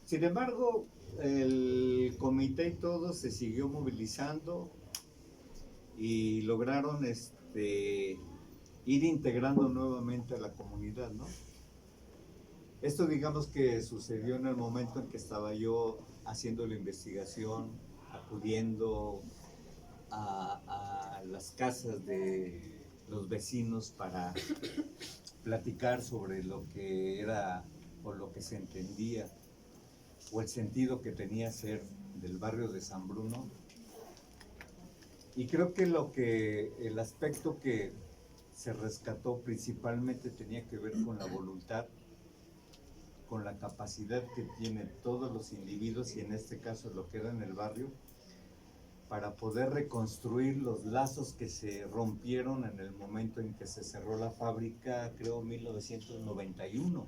Sin embargo, el comité y todo se siguió movilizando y lograron ir integrando nuevamente a la comunidad, ¿no? Esto digamos que sucedió en el momento en que estaba yo haciendo la investigación, acudiendo a las casas de los vecinos para platicar sobre lo que era o lo que se entendía o el sentido que tenía ser del barrio de San Bruno. Y creo que el aspecto que se rescató principalmente tenía que ver con la voluntad, con la capacidad que tienen todos los individuos, y en este caso lo que era en el barrio, para poder reconstruir los lazos que se rompieron en el momento en que se cerró la fábrica, creo 1991.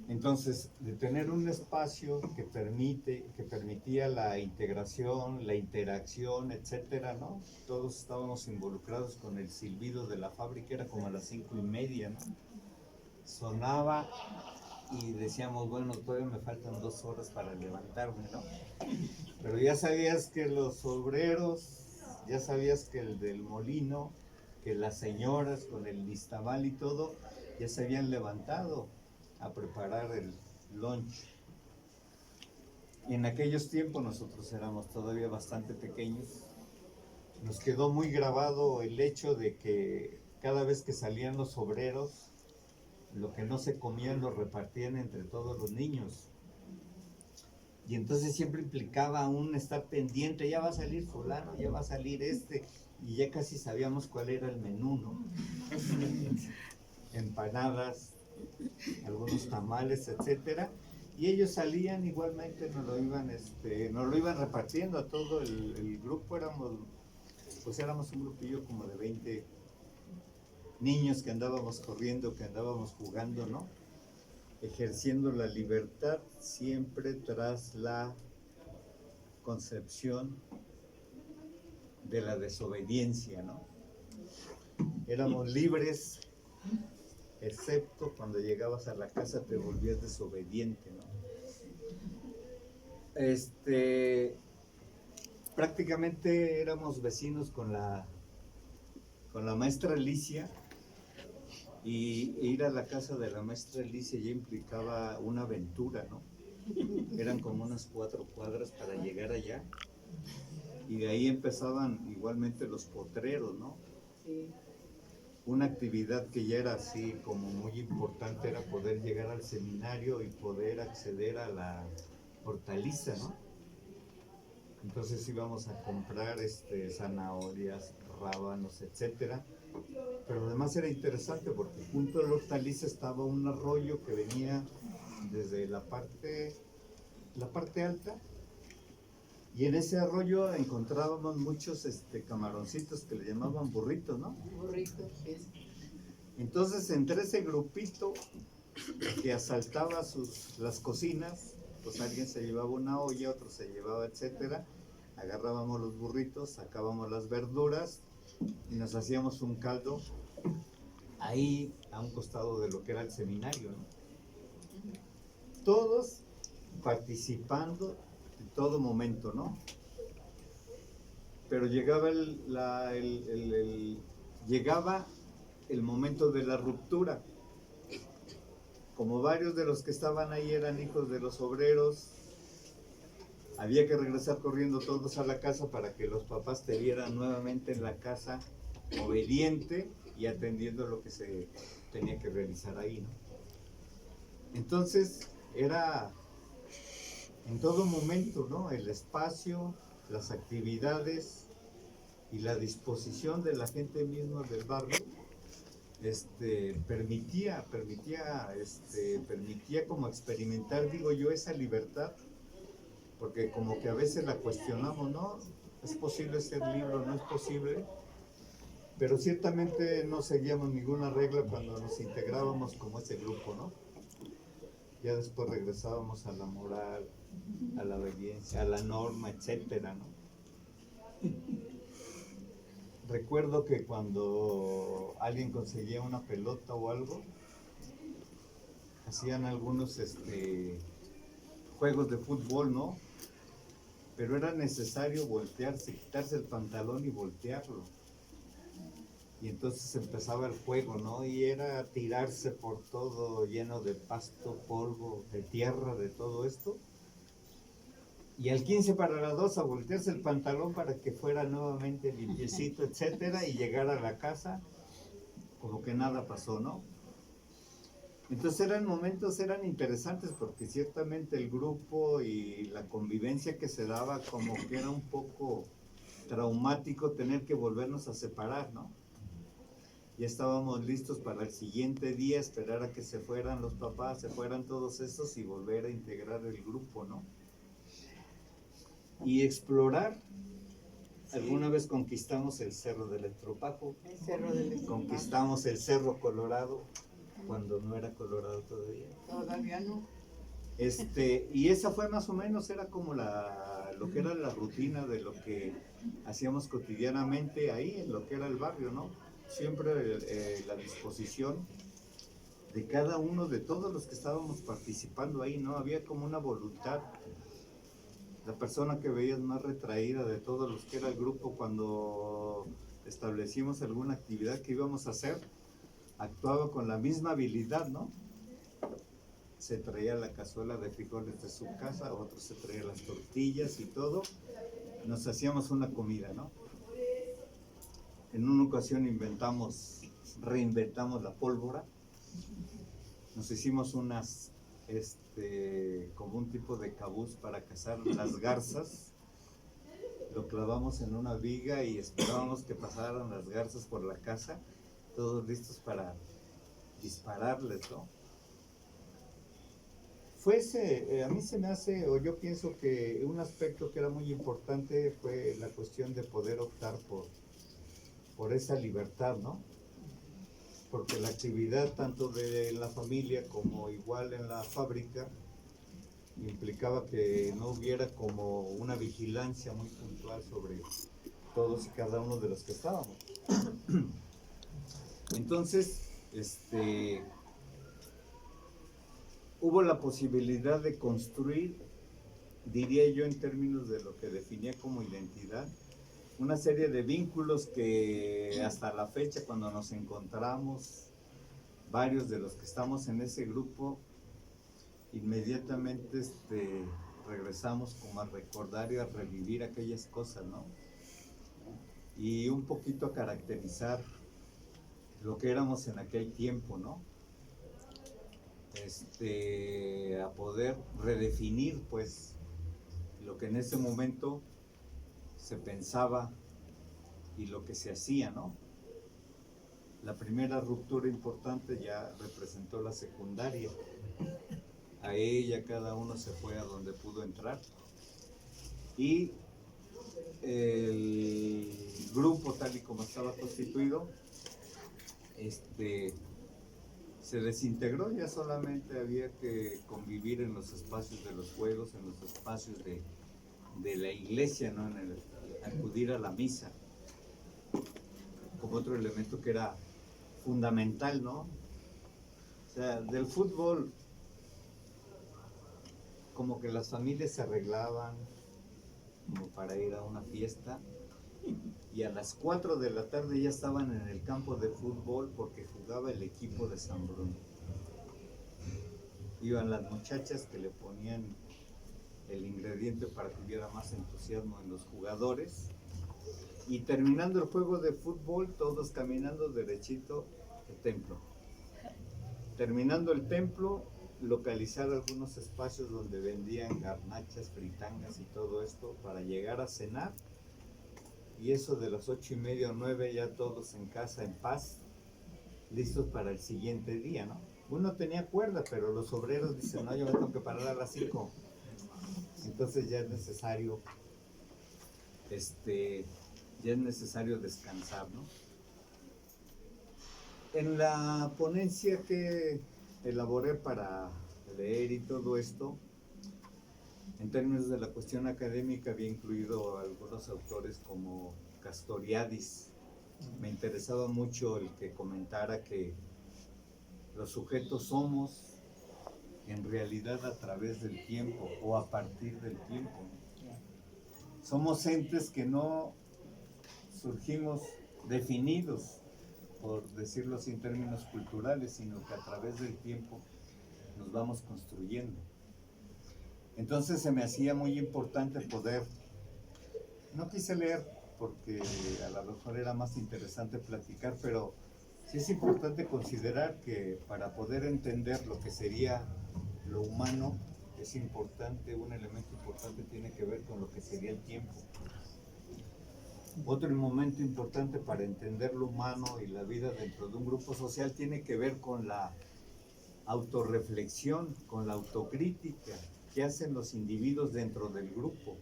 Entonces, de tener un espacio que permitía la integración, la interacción, etcétera, ¿no? Todos estábamos involucrados con el silbido de la fábrica, era como a las 5:30, ¿no? Sonaba y decíamos, bueno, todavía me faltan 2 horas para levantarme, ¿no? Pero ya sabías que los obreros, ya sabías que el del molino, que las señoras con el listamal y todo, ya se habían levantado a preparar el lunch. Y en aquellos tiempos nosotros éramos todavía bastante pequeños. Nos quedó muy grabado el hecho de que cada vez que salían los obreros, lo que no se comían lo repartían entre todos los niños. Y entonces siempre implicaba un estar pendiente, ya va a salir fulano, ya va a salir y ya casi sabíamos cuál era el menú, ¿no? Empanadas, algunos tamales, etcétera, y ellos salían igualmente, nos lo iban repartiendo a todo el grupo. Éramos un grupillo como de 20 niños que andábamos corriendo, que andábamos jugando, ¿no? Ejerciendo la libertad siempre tras la concepción de la desobediencia, ¿no? Éramos libres, excepto cuando llegabas a la casa te volvías desobediente, ¿no? Prácticamente éramos vecinos con la maestra Alicia, y ir a la casa de la maestra Alicia ya implicaba una aventura, ¿no? Eran como unas 4 cuadras para llegar allá, y de ahí empezaban igualmente los potreros, ¿no? Sí. Una actividad que ya era así como muy importante era poder llegar al seminario y poder acceder a la hortaliza, ¿no? Entonces íbamos a comprar zanahorias, rábanos, etcétera. Pero además era interesante porque junto a la hortaliza estaba un arroyo que venía desde la parte alta, y en ese arroyo encontrábamos muchos camaroncitos que le llamaban burritos, ¿no? Burritos, sí. Entonces, entre ese grupito que asaltaba las cocinas, pues alguien se llevaba una olla, otro se llevaba, etcétera. Agarrábamos los burritos, sacábamos las verduras y nos hacíamos un caldo ahí a un costado de lo que era el seminario, ¿no? Todos participando en todo momento, ¿no? Pero llegaba llegaba el momento de la ruptura. Como varios de los que estaban ahí eran hijos de los obreros, había que regresar corriendo todos a la casa para que los papás te vieran nuevamente en la casa, obediente y atendiendo lo que se tenía que realizar ahí, ¿no? Entonces era en todo momento, ¿no? El espacio, las actividades y la disposición de la gente misma del barrio permitía como experimentar, digo yo, esa libertad, porque como que a veces la cuestionamos, ¿no? ¿Es posible ser libre o no es posible? Pero ciertamente no seguíamos ninguna regla cuando nos integrábamos como ese grupo, ¿no? Ya después regresábamos a la moral, a la obediencia, a la norma, etcétera, ¿no? Recuerdo que cuando alguien conseguía una pelota o algo, hacían algunos juegos de fútbol, ¿no? Pero era necesario voltearse, quitarse el pantalón y voltearlo. Y entonces empezaba el juego, ¿no? Y era tirarse por todo lleno de pasto, polvo, de tierra, de todo esto. Y al 15 para las 2 a voltearse el pantalón para que fuera nuevamente limpiecito, etcétera, y llegar a la casa como que nada pasó, ¿no? Entonces eran interesantes porque ciertamente el grupo y la convivencia que se daba como que era un poco traumático tener que volvernos a separar, ¿no? Ya estábamos listos para el siguiente día, esperar a que se fueran los papás, se fueran todos esos y volver a integrar el grupo, ¿no? Y explorar. Alguna vez conquistamos el Cerro del Estropajo, El Cerro del Estropajo. conquistamos el Cerro Colorado, cuando no era Colorado todavía. Todavía no. Y esa fue más o menos, era como lo que era la rutina de lo que hacíamos cotidianamente ahí, en lo que era el barrio, ¿no? Siempre la disposición de cada uno, de todos los que estábamos participando ahí, ¿no? Había como una voluntad. La persona que veías más retraída de todos los que era el grupo cuando establecimos alguna actividad que íbamos a hacer, actuaba con la misma habilidad, ¿no? Se traía la cazuela de frijoles de su casa, otro se traía las tortillas y todo. Nos hacíamos una comida, ¿no? En una ocasión reinventamos la pólvora. Nos hicimos unas, como un tipo de cabús para cazar las garzas. Lo clavamos en una viga y esperábamos que pasaran las garzas por la casa, todos listos para dispararles, ¿no? A mí se me hace, o yo pienso que un aspecto que era muy importante fue la cuestión de poder optar por esa libertad, ¿no? Porque la actividad tanto de la familia como igual en la fábrica implicaba que no hubiera como una vigilancia muy puntual sobre todos y cada uno de los que estábamos. Entonces, hubo la posibilidad de construir, diría yo en términos de lo que definía como identidad, una serie de vínculos que hasta la fecha, cuando nos encontramos, varios de los que estamos en ese grupo, inmediatamente regresamos como a recordar y a revivir aquellas cosas, ¿no? Y un poquito a caracterizar lo que éramos en aquel tiempo, ¿no? A poder redefinir, pues, lo que en ese momento se pensaba y lo que se hacía, ¿no? La primera ruptura importante ya representó la secundaria. A ella cada uno se fue a donde pudo entrar. Y el grupo, tal y como estaba constituido, se desintegró. Ya solamente había que convivir en los espacios de los juegos, en los espacios de la iglesia, ¿no? Acudir a la misa, como otro elemento que era fundamental, ¿no? O sea, del fútbol, como que las familias se arreglaban como para ir a una fiesta, y a las 4 de la tarde ya estaban en el campo de fútbol porque jugaba el equipo de San Bruno. Iban las muchachas que le ponían el ingrediente para que hubiera más entusiasmo en los jugadores, y terminando el juego de fútbol, todos caminando derechito al templo. Terminando el templo, localizar algunos espacios donde vendían garnachas, fritangas y todo esto para llegar a cenar, y eso de las 8:30 o 9 ya todos en casa en paz, listos para el siguiente día, ¿no? Uno tenía cuerda, pero los obreros dicen, no, yo me tengo que parar a las 5. Entonces ya es necesario descansar, ¿no? En la ponencia que elaboré para leer y todo esto, en términos de la cuestión académica, había incluido algunos autores como Castoriadis. Me interesaba mucho el que comentara que los sujetos somos en realidad a través del tiempo o a partir del tiempo. Somos entes que no surgimos definidos, por decirlo así en términos culturales, sino que a través del tiempo nos vamos construyendo. Entonces se me hacía muy importante poder, no quise leer porque a lo mejor era más interesante platicar, pero sí es importante considerar que para poder entender lo que sería lo humano, es importante, un elemento importante tiene que ver con lo que sería el tiempo. Otro momento importante para entender lo humano y la vida dentro de un grupo social tiene que ver con la autorreflexión, con la autocrítica que hacen los individuos dentro del grupo.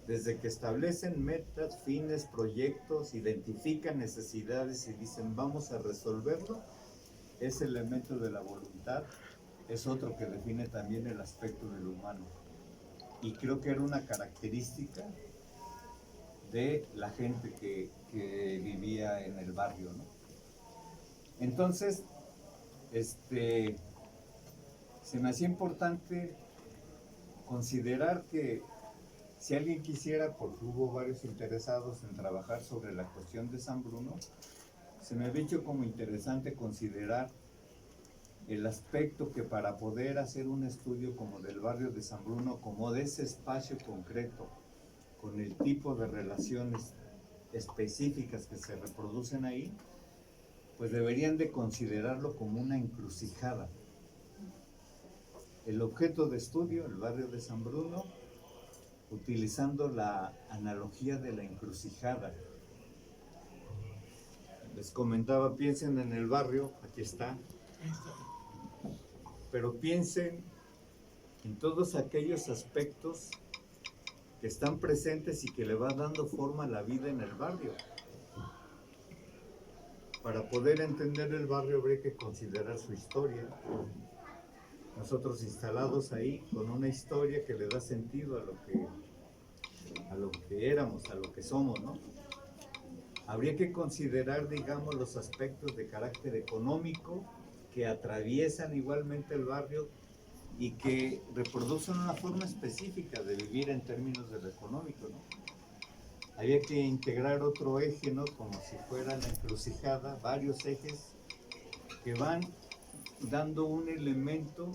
Desde que establecen metas, fines, proyectos, identifican necesidades y dicen vamos a resolverlo, ese elemento de la voluntad es otro que define también el aspecto del humano. Y creo que era una característica de la gente que vivía en el barrio, ¿no? Entonces, se me hacía importante considerar que si alguien quisiera, porque hubo varios interesados en trabajar sobre la cuestión de San Bruno, se me había hecho como interesante considerar el aspecto que para poder hacer un estudio como del barrio de San Bruno, como de ese espacio concreto, con el tipo de relaciones específicas que se reproducen ahí, pues deberían de considerarlo como una encrucijada. El objeto de estudio, el barrio de San Bruno, utilizando la analogía de la encrucijada. Les comentaba, piensen en el barrio, aquí está, pero piensen en todos aquellos aspectos que están presentes y que le va dando forma a la vida en el barrio. Para poder entender el barrio habría que considerar su historia. Nosotros instalados ahí con una historia que le da sentido a lo que éramos, a lo que somos, ¿no? Habría que considerar, digamos, los aspectos de carácter económico que atraviesan igualmente el barrio y que reproducen una forma específica de vivir en términos de lo económico, ¿no? Había que integrar otro eje, ¿no? Como si fuera la encrucijada, varios ejes que van dando un elemento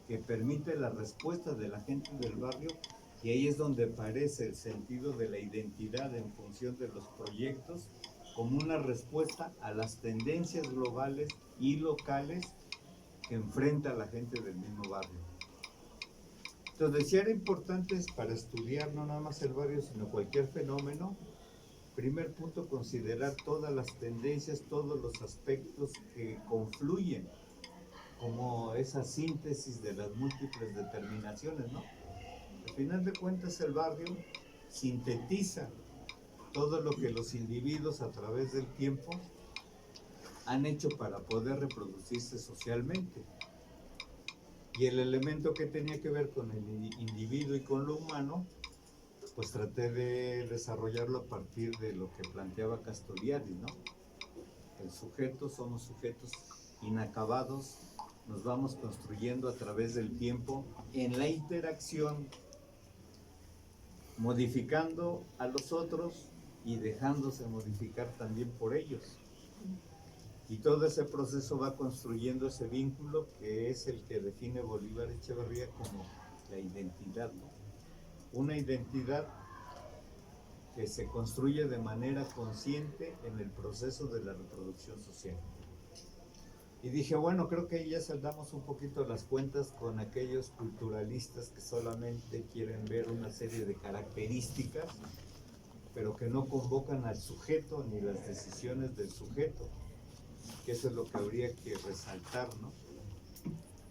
que permite la respuesta de la gente del barrio, y ahí es donde aparece el sentido de la identidad en función de los proyectos como una respuesta a las tendencias globales y locales que enfrenta la gente del mismo barrio. Entonces, si era importante para estudiar no nada más el barrio, sino cualquier fenómeno, primer punto, considerar todas las tendencias, todos los aspectos que confluyen, como esa síntesis de las múltiples determinaciones, ¿no? Al final de cuentas, el barrio sintetiza todo lo que los individuos a través del tiempo han hecho para poder reproducirse socialmente. Y el elemento que tenía que ver con el individuo y con lo humano, pues traté de desarrollarlo a partir de lo que planteaba Castoriadis, ¿no? El sujeto, somos sujetos inacabados, nos vamos construyendo a través del tiempo en la interacción, modificando a los otros y dejándose modificar también por ellos. Y todo ese proceso va construyendo ese vínculo que es el que define Bolívar Echeverría como la identidad, ¿no? Una identidad que se construye de manera consciente en el proceso de la reproducción social. Y dije, bueno, creo que ya saldamos un poquito las cuentas con aquellos culturalistas que solamente quieren ver una serie de características, pero que no convocan al sujeto ni las decisiones del sujeto, que eso es lo que habría que resaltar, ¿no?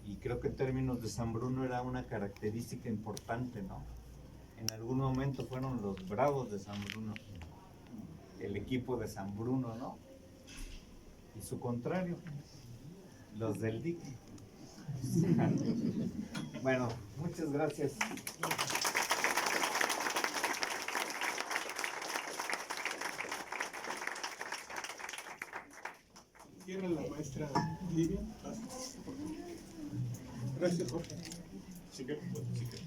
Y creo que en términos de San Bruno era una característica importante, ¿no? En algún momento fueron los bravos de San Bruno, el equipo de San Bruno, ¿no? Y su contrario, los del DIC. Bueno, muchas gracias. Cierra la maestra Livia. Gracias, Jorge. Sí que, bueno, sí que.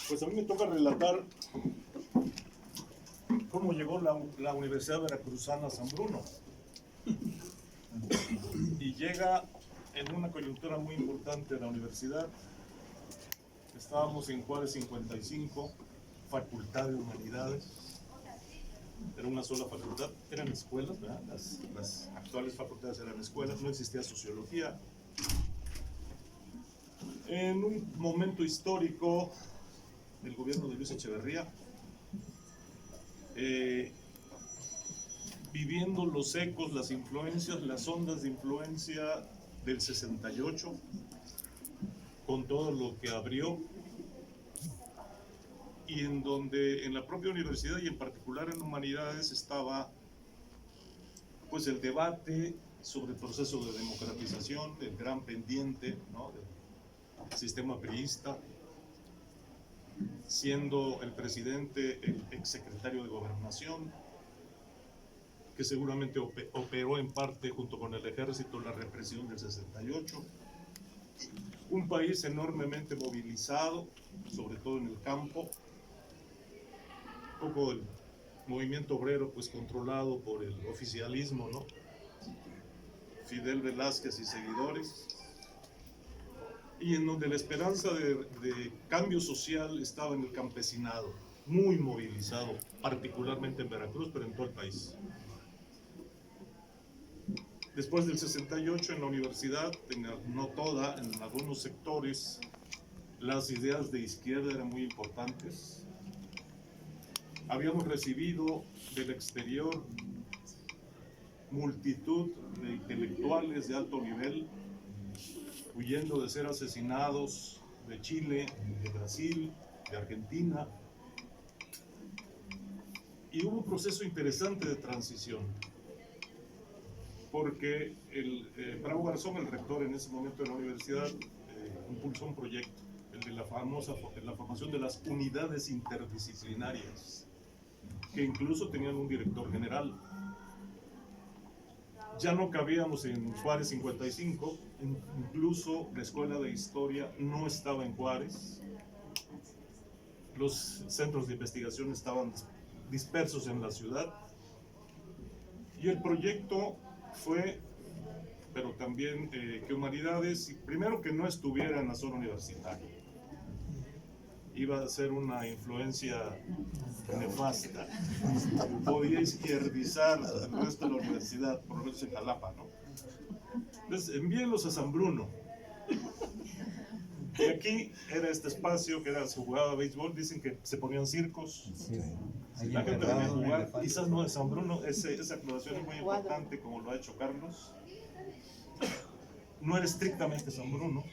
Pues a mí me toca relatar cómo llegó la Universidad Veracruzana a San Bruno. Y llega en una coyuntura muy importante de la universidad. Estábamos en Juárez 55, Facultad de Humanidades. Era una sola facultad, eran escuelas, ¿verdad? Las actuales facultades eran escuelas, no existía sociología. En un momento histórico del gobierno de Luis Echeverría, viviendo los ecos, las influencias, las ondas de influencia del 68, con todo lo que abrió, y en donde en la propia universidad y en particular en Humanidades estaba pues el debate sobre el proceso de democratización, el gran pendiente, ¿no?, del sistema priista, siendo el presidente el exsecretario de Gobernación, que seguramente operó en parte junto con el ejército la represión del 68, un país enormemente movilizado, sobre todo en el campo, un poco el movimiento obrero pues controlado por el oficialismo, ¿no? Fidel Velázquez y seguidores, y en donde la esperanza de cambio social estaba en el campesinado, muy movilizado, particularmente en Veracruz, pero en todo el país. Después del 68 en la universidad, no toda, en algunos sectores, las ideas de izquierda eran muy importantes. Habíamos recibido del exterior multitud de intelectuales de alto nivel, huyendo de ser asesinados de Chile, de Brasil, de Argentina. Y hubo un proceso interesante de transición, porque Bravo Garzón, el rector en ese momento de la universidad, impulsó un proyecto, el de la formación de las unidades interdisciplinarias, que incluso tenían un director general. Ya no cabíamos en Juárez 55, incluso la escuela de historia no estaba en Juárez, los centros de investigación estaban dispersos en la ciudad, y el proyecto fue, pero también que Humanidades, primero que no estuviera en la zona universitaria, iba a ser una influencia nefasta, podía izquierdizar el resto de la universidad, por lo menos en Jalapa, ¿no? Entonces, envíenlos a San Bruno. Y aquí era este espacio que se jugaba béisbol, dicen que se ponían circos, la gente venía a jugar, quizás no de San Bruno, esa aclaración es muy importante, como lo ha hecho Carlos. No era estrictamente San Bruno.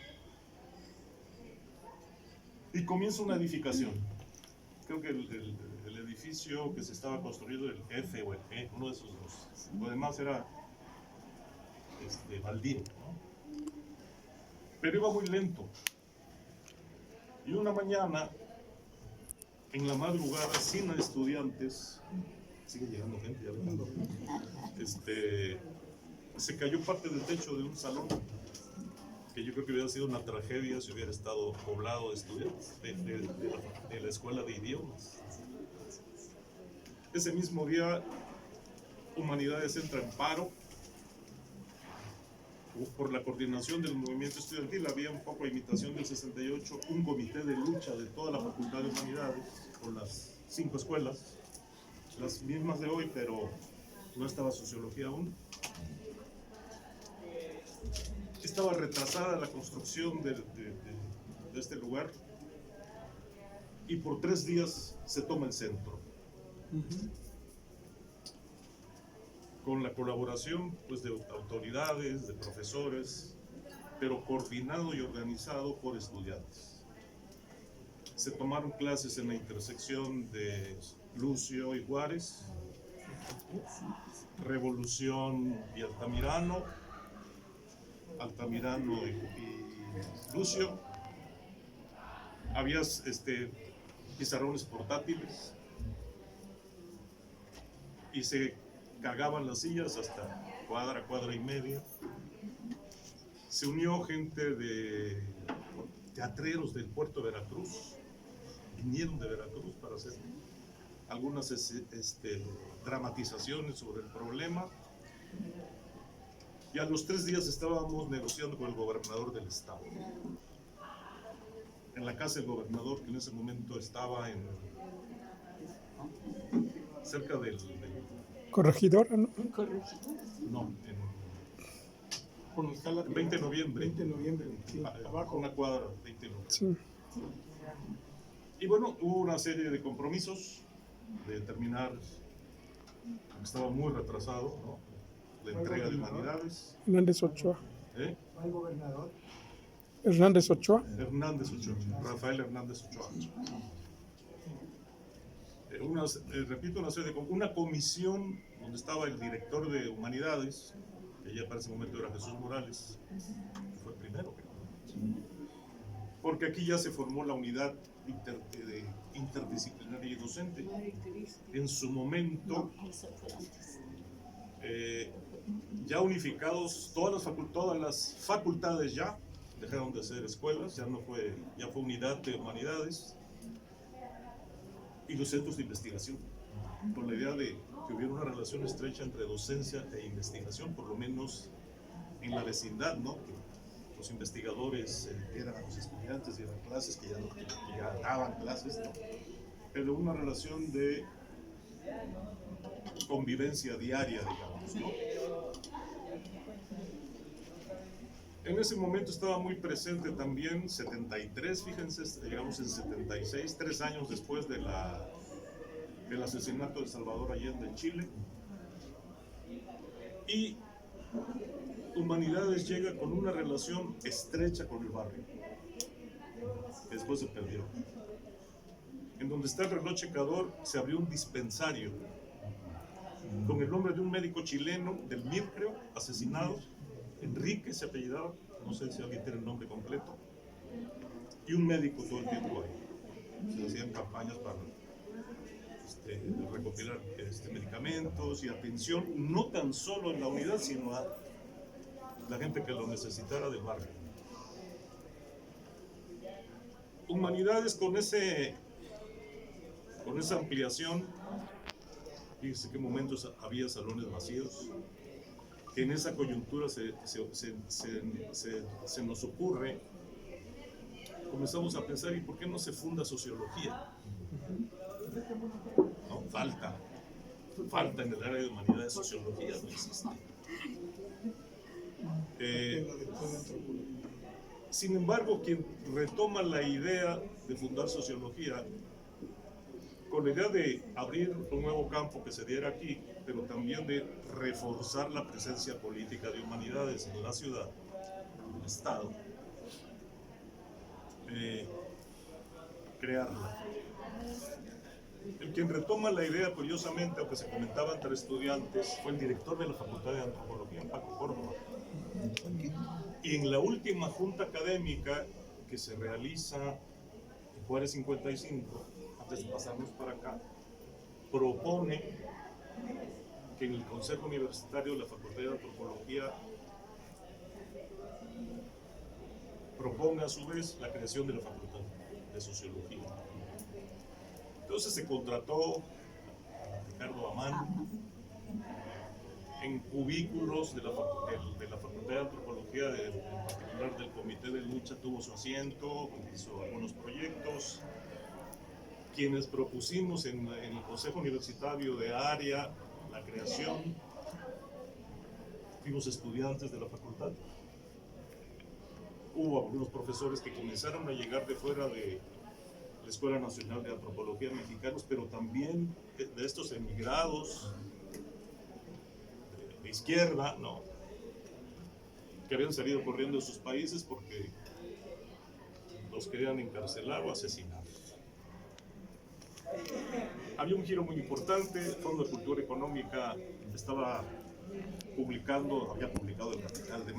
Y comienza una edificación. Creo que el edificio que se estaba construyendo, el F o el E, uno de esos dos. Lo demás era baldío, ¿no? Pero iba muy lento. Y una mañana, en la madrugada, sin estudiantes, sigue llegando gente, ya ven, se cayó parte del techo de un salón, que yo creo que hubiera sido una tragedia si hubiera estado poblado de estudiantes de la escuela de idiomas. Ese mismo día, Humanidades entra en paro. Por la coordinación del movimiento estudiantil, había un poco de imitación del 68, un comité de lucha de toda la Facultad de Humanidades, por las 5 escuelas, las mismas de hoy, pero no estaba sociología aún. Estaba retrasada la construcción de este lugar, y por 3 días se toma el centro. Con la colaboración pues, de autoridades, de profesores, pero coordinado y organizado por estudiantes. Se tomaron clases en la intersección de Lucio y Juárez, Revolución y Altamirano y Lucio. Había pizarrones portátiles y se cargaban las sillas hasta cuadra y media. se unió gente de teatreros del puerto de Veracruz, vinieron de Veracruz para hacer algunas dramatizaciones sobre el problema. Y a los 3 días estábamos negociando con el gobernador del estado. En la casa del gobernador, que en ese momento estaba cerca del Corregidora, ¿no? no, Por donde está la 20 de noviembre. 20 de noviembre, sí, abajo. Una cuadra, 20 de noviembre. Sí. Y bueno, hubo una serie de compromisos de terminar, estaba muy retrasado, ¿no? La entrega de humanidades. Hernández Ochoa. ¿Eh? ¿Al gobernador? Hernández Ochoa. Hernández Ochoa, Rafael Hernández Ochoa. Repito, una comisión donde estaba el director de humanidades, que ya para ese momento era Jesús Morales, que fue el primero. Porque aquí ya se formó la unidad interdisciplinaria y docente. En su momento, ya unificados, todas las facultades ya dejaron de ser escuelas, ya fue unidad de humanidades y los centros de investigación, con la idea de que hubiera una relación estrecha entre docencia e investigación, por lo menos en la vecindad, ¿no? Que los investigadores eran los estudiantes, dieran clases, que ya daban clases, ¿no? Pero una relación de convivencia diaria, digamos, ¿no? En ese momento estaba muy presente también 73, fíjense, llegamos en 76, 3 años después del asesinato de Salvador Allende en Chile. Y Humanidades llega con una relación estrecha con el barrio, que después se perdió. En donde está el reloj checador se abrió un dispensario con el nombre de un médico chileno del MIR, creo, asesinado. Enrique se apellidaba, no sé si alguien tiene el nombre completo, y un médico todo el tiempo ahí. Se hacían campañas para recopilar medicamentos y atención, no tan solo en la unidad, sino a la gente que lo necesitara del barrio. Humanidades con esa ampliación, fíjense qué momentos había salones vacíos, que en esa coyuntura se nos ocurre, comenzamos a pensar, ¿y por qué no se funda sociología? No, falta en el área de humanidades sociología, no existe. Sin embargo, quien retoma la idea de fundar sociología con la idea de abrir un nuevo campo que se diera aquí, pero también de reforzar la presencia política de humanidades en la ciudad, en el Estado, crearla. El quien retoma la idea, curiosamente, aunque se comentaba entre estudiantes, fue el director de la Facultad de Antropología, Paco Córdoba. Y en la última junta académica que se realiza en Juárez 55, antes de pasarnos para acá, propone que en el Consejo Universitario de la Facultad de Antropología proponga a su vez la creación de la Facultad de Sociología. Entonces se contrató a Ricardo Amán en cubículos de la Facultad de Antropología, en particular del Comité de Lucha, tuvo su asiento, hizo algunos proyectos. Quienes propusimos en el Consejo Universitario de área la creación, fuimos estudiantes de la facultad. Hubo algunos profesores que comenzaron a llegar de fuera de la Escuela Nacional de Antropología Mexicanos, pero también de estos emigrados de izquierda, ¿no?, que habían salido corriendo de sus países porque los querían encarcelar o asesinar. Había un giro muy importante. El Fondo de Cultura Económica había publicado el Capital de